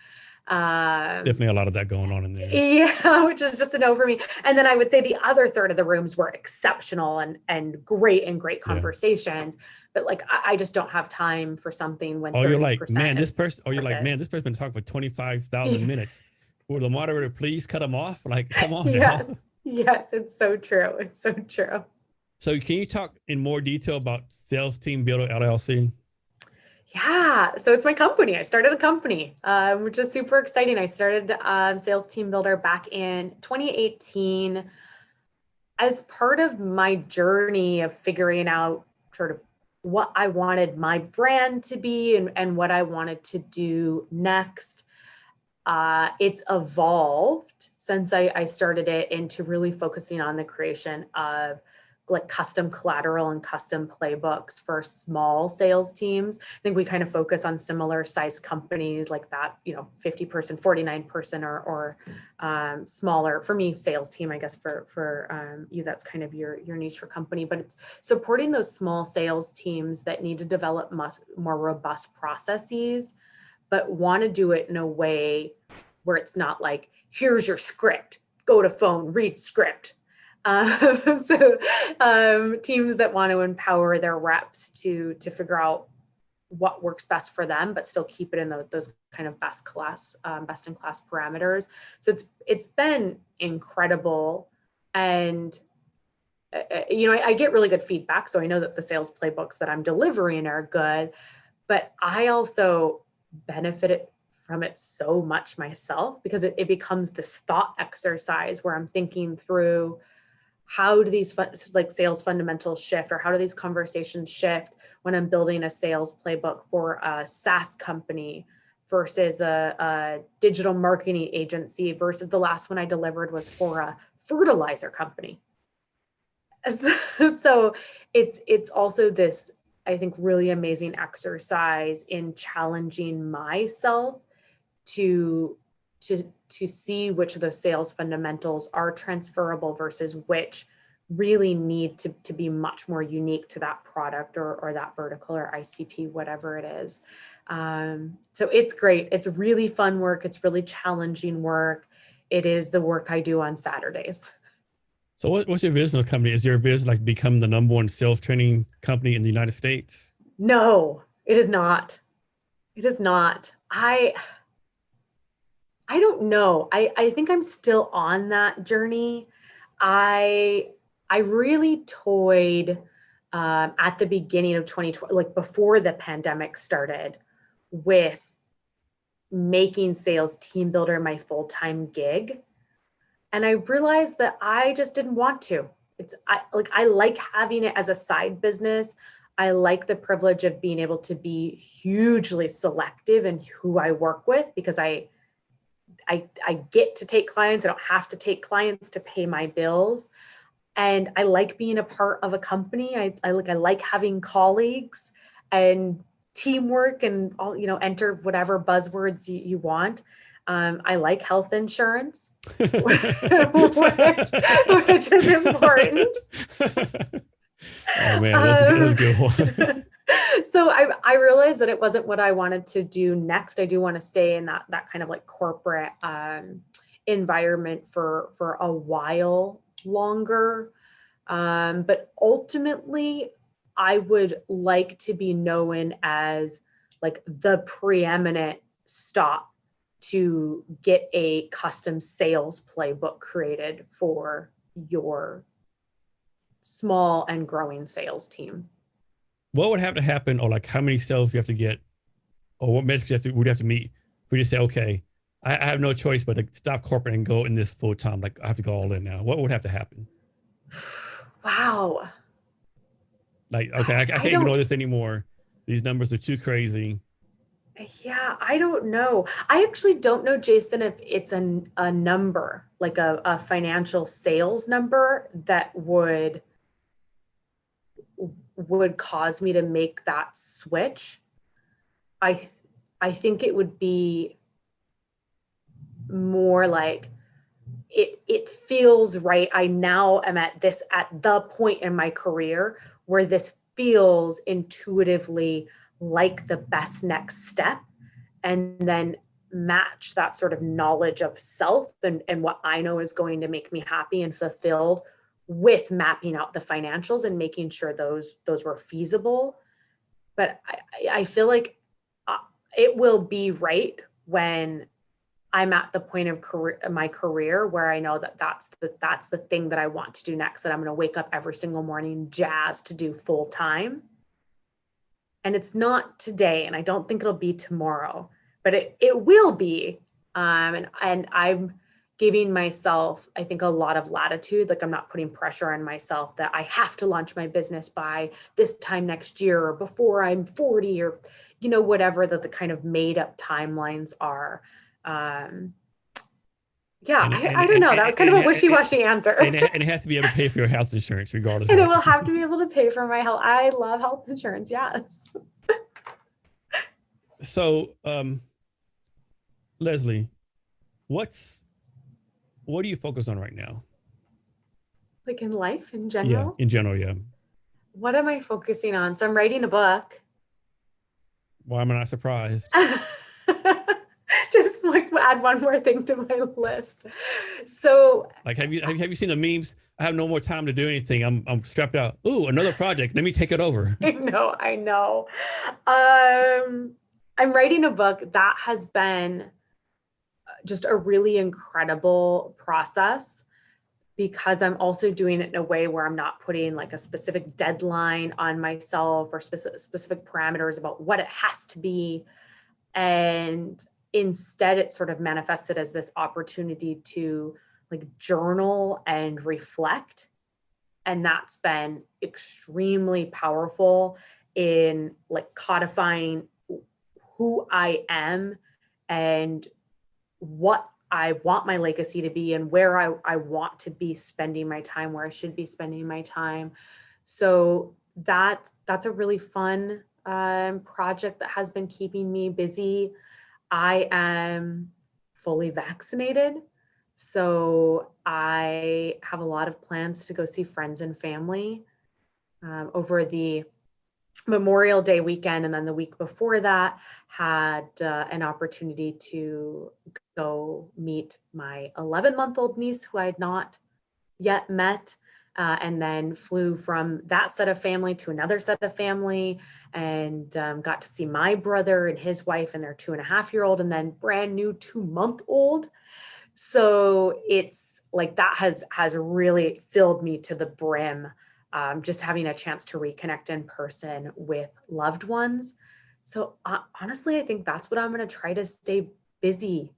Definitely a lot of that going on in there. Yeah, which is just a no for me. And then I would say the other third of the rooms were exceptional and great conversations. Yeah. But like I just don't have time for something when you're like, man, this person's been talking for 25,000 minutes. Will the moderator please cut them off? Like, come on. Yes. Now. Yes, it's so true. It's so true. So can you talk in more detail about Sales Team Builder LLC? Yeah, so it's my company. I started a company, which is super exciting. I started Sales Team Builder back in 2018 as part of my journey of figuring out sort of what I wanted my brand to be and what I wanted to do next. It's evolved since I started it into really focusing on the creation of like custom collateral and custom playbooks for small sales teams. I think we kind of focus on similar size companies like that, 50 person, 49 person or smaller. For me, sales team, I guess for you, that's kind of your niche for company, but it's supporting those small sales teams that need to develop more robust processes, but want to do it in a way where it's not like, here's your script, go to phone, read script. Teams that want to empower their reps to figure out what works best for them, but still keep it in those kind of best in class parameters. So it's been incredible. And I get really good feedback. So I know that the sales playbooks that I'm delivering are good, but I also benefited from it so much myself because it becomes this thought exercise where I'm thinking through how do these sales fundamentals shift, or how do these conversations shift when I'm building a sales playbook for a SaaS company versus a digital marketing agency versus the last one I delivered was for a fertilizer company. So it's also this, I think, really amazing exercise in challenging myself to see which of those sales fundamentals are transferable versus which really need to be much more unique to that product or that vertical or ICP, whatever it is. So it's great. It's really fun work. It's really challenging work. It is the work I do on Saturdays. So what's your vision of the company? Is your vision like become the #1 sales training company in the United States? No, it is not. It is not. I don't know. I think I'm still on that journey. I really toyed at the beginning of 2020, like before the pandemic started, with making Sales Team Builder my full-time gig. And I realized that I just didn't want to. I like having it as a side business. I like the privilege of being able to be hugely selective in who I work with because I get to take clients. I don't have to take clients to pay my bills. And I like being a part of a company. I like having colleagues and teamwork and all, enter whatever buzzwords you want. I like health insurance, which is important. Oh man, that's a good one. So I realized that it wasn't what I wanted to do next. I do want to stay in that kind of like corporate environment for a while longer. But ultimately, I would like to be known as like the preeminent stop to get a custom sales playbook created for your small and growing sales team. What would have to happen, or like how many sales you have to get, or what metrics would you have to meet for you to say, okay, I have no choice but to stop corporate and go in this full time? Like I have to go all in now. What would have to happen? Wow. Like, okay, I can't I ignore don't, this anymore. These numbers are too crazy. yeah, I don't know. I actually don't know, Jason, if it's a number, like a financial sales number that would cause me to make that switch. I I think it would be more like it feels right. I now am at the point in my career where this feels intuitively like the best next step, and then match that sort of knowledge of self and what I know is going to make me happy and fulfilled with mapping out the financials and making sure those were feasible. But I feel like it will be right when I'm at the point of my career where I know that that's the thing that I want to do next, that I'm going to wake up every single morning jazzed to do full time. And it's not today, and I don't think it'll be tomorrow, but it will be. And I'm giving myself, I think, a lot of latitude. Like I'm not putting pressure on myself that I have to launch my business by this time next year or before I'm 40 or, whatever the kind of made up timelines are. Yeah, I don't know. That was kind of a wishy-washy answer. And it has to be able to pay for your health insurance regardless. And Right? it will have to be able to pay for my health. I love health insurance. Yes. So, Leslie, what do you focus on right now? Like in life in Yeah, general? in general, yeah. What am I focusing on? So I'm writing a book. Why am I not surprised? Just like add one more thing to my list. So Like, have you seen the memes? I have no more time to do anything. I'm strapped out. Ooh, another project. Let me take it over. I know. I'm writing a book that has been just a really incredible process, because I'm also doing it in a way where I'm not putting like a specific deadline on myself or specific parameters about what it has to be. And instead, it sort of manifested as this opportunity to like journal and reflect. And that's been extremely powerful in like codifying who I am and what I want my legacy to be and where I want to be spending my time, where I should be spending my time. So that's a really fun project that has been keeping me busy. I am fully vaccinated, so I have a lot of plans to go see friends and family over the Memorial Day weekend, and then the week before that had an opportunity to go meet my 11-month-old niece who I had not yet met, and then flew from that set of family to another set of family, and got to see my brother and his wife and their 2.5-year-old, and then brand new 2-month-old. So it's like that has really filled me to the brim. Just having a chance to reconnect in person with loved ones. So honestly, I think that's what I'm going to try to stay busy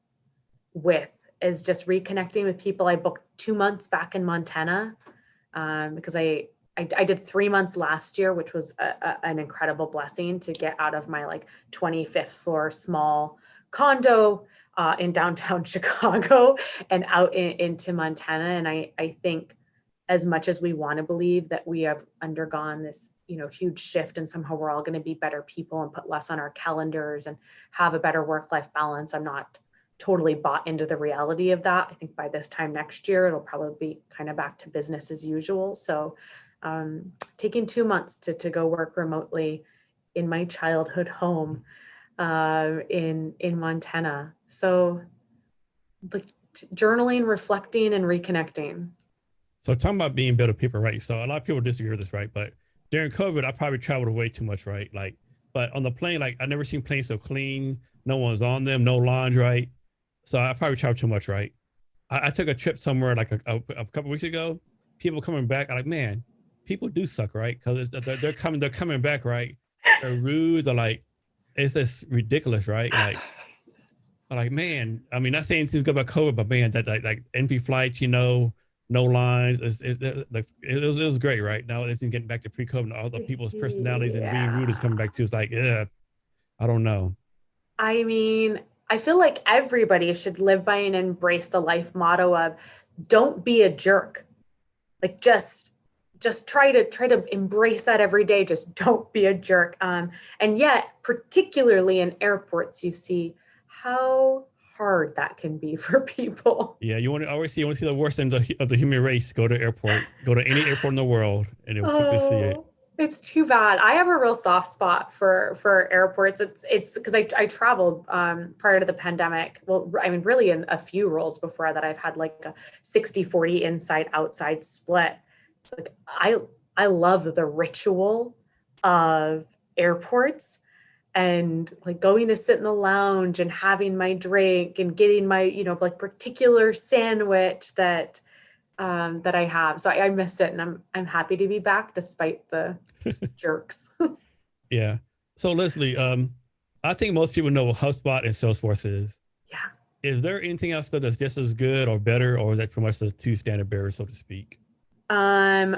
with, is just reconnecting with people. I booked 2 months back in Montana because I did 3 months last year, which was an incredible blessing to get out of my like 25th floor small condo in downtown Chicago and out into Montana. And I think, as much as we want to believe that we have undergone this, huge shift and somehow we're all going to be better people and put less on our calendars and have a better work-life balance, I'm not totally bought into the reality of that. I think by this time next year, it'll probably be kind of back to business as usual. So taking 2 months to go work remotely in my childhood home in Montana. So like journaling, reflecting, and reconnecting. So talking about being better people, right? So a lot of people disagree with this, right? But during COVID, I probably traveled way too much, right? Like, but on the plane, like I never seen planes so clean. No one's on them, no lines, right? So I probably traveled too much, right? I took a trip somewhere like a couple weeks ago. People coming back, I'm like, man, people do suck, right? Because they're coming back, right? They're rude. They're like, it's just ridiculous, right? Like, I'm like, man, I mean, not saying things good about COVID, but man, that like empty flights, no lines. It was great, right? Now it's getting back to pre-COVID. All the people's personalities and being rude is coming back too. It's like, yeah, I don't know. I mean, I feel like everybody should live by and embrace the life motto of don't be a jerk. Like just try to embrace that every day. Just don't be a jerk. And yet, particularly in airports, you see how hard that can be for people. Yeah, you want to see the worst end of the human race. Go to airport. Go to any airport in the world, and you'll quickly see it. It's too bad. I have a real soft spot for airports. It's because I traveled prior to the pandemic. Well, I mean, really in a few roles before that, I've had like a 60-40 inside outside split. It's like I love the ritual of airports and like going to sit in the lounge and having my drink and getting my, like particular sandwich that I have. So I miss it, and I'm happy to be back despite the jerks. Yeah. So Leslie, I think most people know what HubSpot and Salesforce is. Yeah. Is there anything else that's just as good or better, or is that pretty much the two standard bearers, so to speak? I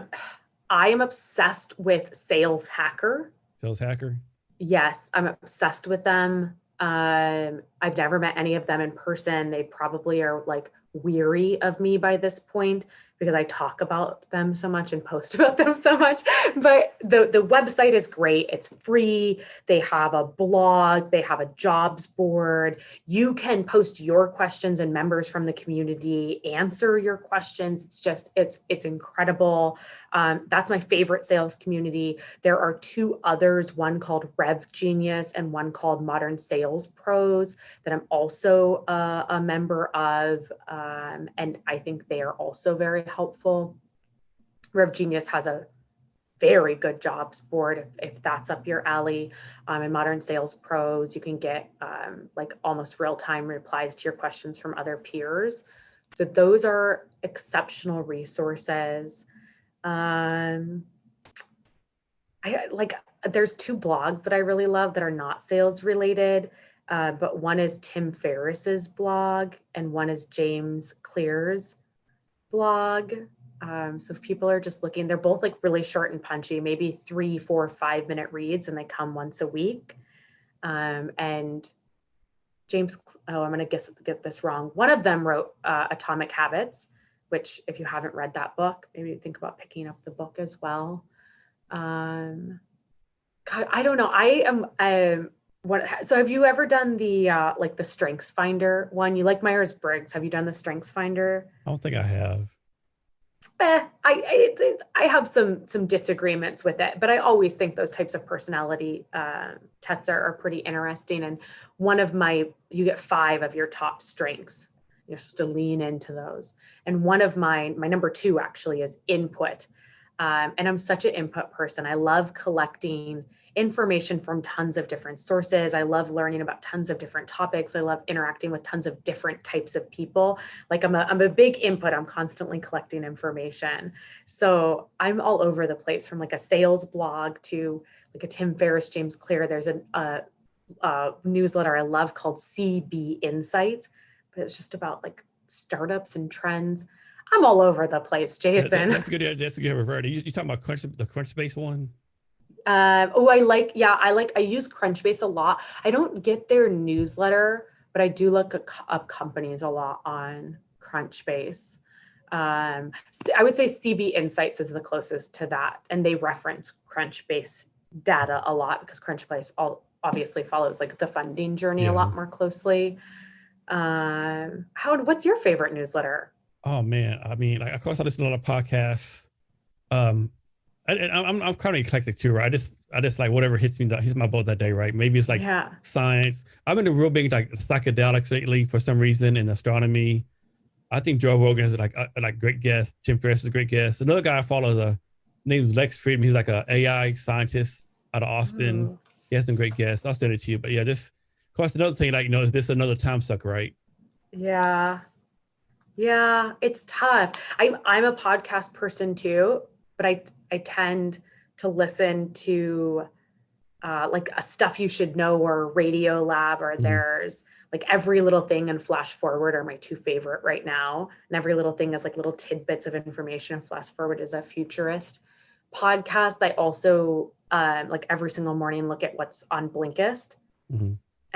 am obsessed with Sales Hacker. Sales Hacker? Yes, I'm obsessed with them. I've never met any of them in person. They probably are like weary of me by this point because I talk about them so much and post about them so much. But the website is great. It's free. They have a blog. They have a jobs board. You can post your questions and members from the community answer your questions. It's incredible. That's my favorite sales community. There are two others, one called Rev Genius and one called Modern Sales Pros that I'm also a member of. And I think they are also very helpful. Rev Genius has a very good jobs board if that's up your alley. In Modern Sales Pros, you can get like almost real-time replies to your questions from other peers. So those are exceptional resources. There's two blogs that I really love that are not sales related. But one is Tim Ferriss's blog and one is James Clear's blog. So if people are just looking, they're both like really short and punchy, maybe 3, 4, 5 minute reads, and they come once a week. And James, I'm going to get this wrong. One of them wrote Atomic Habits, which if you haven't read that book, maybe think about picking up the book as well. God, I don't know. So have you ever done the like the Strengths Finder one? You like Myers-Briggs? Have you done the Strengths Finder? I don't think I have. I have some disagreements with it, but I always think those types of personality tests are pretty interesting. And you get 5 of your top strengths. You're supposed to lean into those. And one of my number 2 actually is input. And I'm such an input person. I love collecting information from tons of different sources. I love learning about tons of different topics. I love interacting with tons of different types of people. Like I'm a big input. I'm constantly collecting information. So I'm all over the place, from like a sales blog to like a Tim Ferriss, James Clear. There's a newsletter I love called CB Insights, but it's just about like startups and trends. I'm all over the place, Jason. That's good. That's a good variety. You talking about the Crunchbase one? I use Crunchbase a lot. I don't get their newsletter, but I do look up companies a lot on Crunchbase. I would say CB Insights is the closest to that. And they reference Crunchbase data a lot because Crunchbase obviously follows like the funding journey a lot more closely. What's your favorite newsletter? Oh man. I mean, like, of course I listen to a lot of podcasts. I'm kind of eclectic too, right? I just like whatever hits my boat that day, right? Maybe it's like science. I've been real big like psychedelics lately for some reason, in astronomy. I think Joe Rogan is like a great guest. Tim Ferriss is a great guest. Another guy I follow is name's Lex Friedman. He's like a AI scientist out of Austin. Ooh. He has some great guests. I'll send it to you. But yeah, just of course another thing, like, this is another time suck, right? Yeah. Yeah, it's tough. I'm a podcast person too, but I tend to listen to like a Stuff You Should Know or Radio Lab, or there's like Every Little Thing and Flash Forward are my two favorite right now. And Every Little Thing is like little tidbits of information, and Flash Forward is a futurist podcast. I also like every single morning look at what's on Blinkist.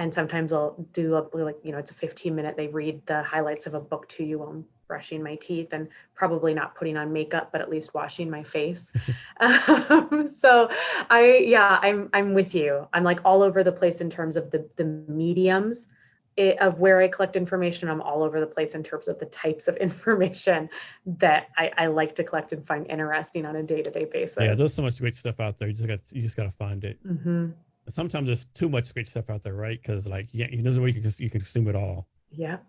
And sometimes I'll do it's a 15-minute, they read the highlights of a book to you while I'm brushing my teeth and probably not putting on makeup, but at least washing my face. So I'm with you. I'm like all over the place in terms of the mediums of where I collect information. I'm all over the place in terms of the types of information that I like to collect and find interesting on a day-to-day basis. Yeah, there's so much great stuff out there. You just got to find it. Sometimes there's too much great stuff out there, right? Because like, there's no way you can consume it all. Yep.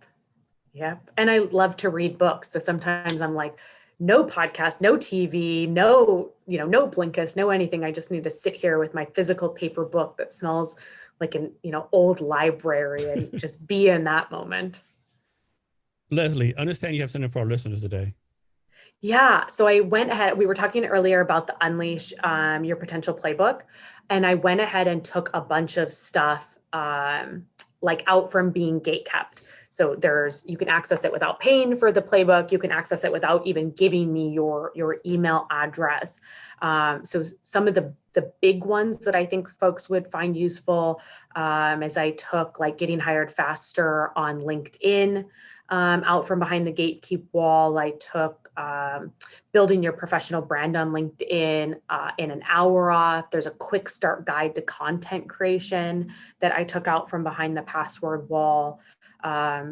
And I love to read books. So sometimes I'm like, no podcast, no TV, no Blinkist, no anything. I just need to sit here with my physical paper book that smells like an old library and just be in that moment. Leslie, understand you have something for our listeners today. Yeah. So I went ahead. We were talking earlier about the Unleash Your Potential Playbook. And I went ahead and took a bunch of stuff like out from being gate kept. So you can access it without paying for the playbook. You can access it without even giving me your email address. So some of the big ones that I think folks would find useful as I took like Getting Hired Faster on LinkedIn out from behind the gatekeep wall. I took Building Your Professional Brand on LinkedIn in an hour off. There's a quick start guide to content creation that I took out from behind the password wall.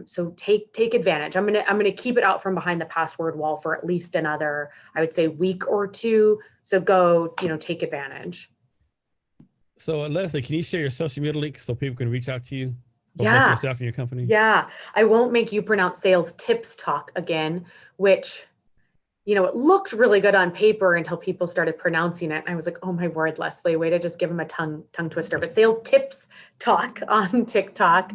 So take advantage. I'm gonna keep it out from behind the password wall for at least another, I would say, week or two. So go, take advantage. So Leslie, can you share your social media links so people can reach out to you? Yeah. Yourself and your company? Yeah. I won't make you pronounce Sales Tips Talk again, which, it looked really good on paper until people started pronouncing it. I was like, oh my word, Leslie, way to just give them a tongue twister. But Sales Tips Talk on TikTok.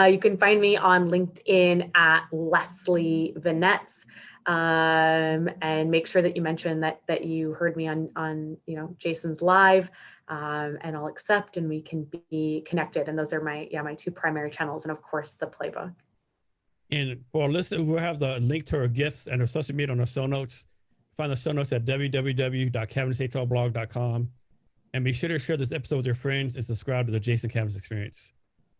You can find me on LinkedIn at Leslie Venetz. And make sure that you mention that you heard me on Jason's live, and I'll accept and we can be connected. And those are my two primary channels. And of course the playbook. And for our listeners, we'll have the link to our gifts and our social media on our show notes. Find the show notes at www.cavendish.blog.com. And be sure to share this episode with your friends and subscribe to the Jason Cavendish Experience.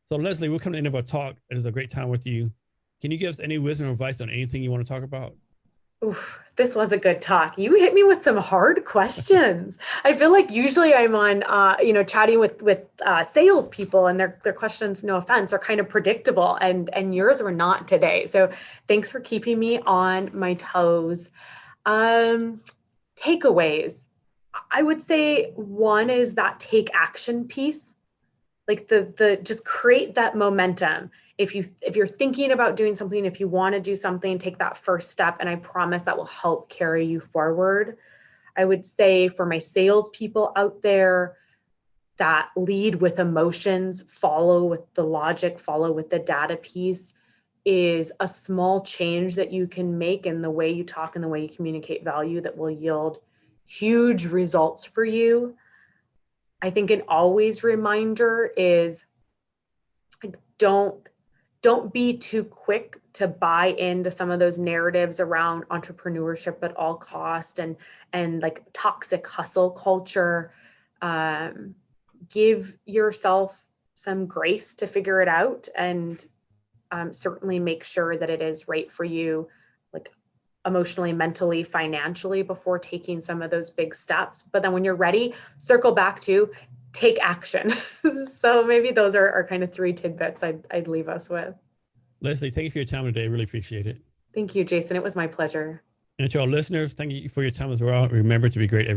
So Leslie, we'll come to the end of our talk. It was a great time with you. Can you give us any wisdom or advice on anything you want to talk about? Oof, this was a good talk. You hit me with some hard questions. I feel like usually I'm on, chatting with salespeople, and their questions, no offense, are kind of predictable, and yours were not today. So thanks for keeping me on my toes. Takeaways. I would say one is that take action piece, like the just create that momentum. If you're thinking about doing something, if you want to do something, take that first step. And I promise that will help carry you forward. I would say for my salespeople out there, that lead with emotions, follow with the logic, follow with the data piece is a small change that you can make in the way you talk and the way you communicate value that will yield huge results for you. I think an always reminder is don't be too quick to buy into some of those narratives around entrepreneurship at all cost and like toxic hustle culture. Give yourself some grace to figure it out, and certainly make sure that it is right for you, like emotionally, mentally, financially, before taking some of those big steps. But then when you're ready, circle back to take action. So maybe those are kind of three tidbits I'd leave us with. Leslie, thank you for your time today. I really appreciate it. Thank you, Jason. It was my pleasure. And to our listeners, thank you for your time as well. Remember to be great every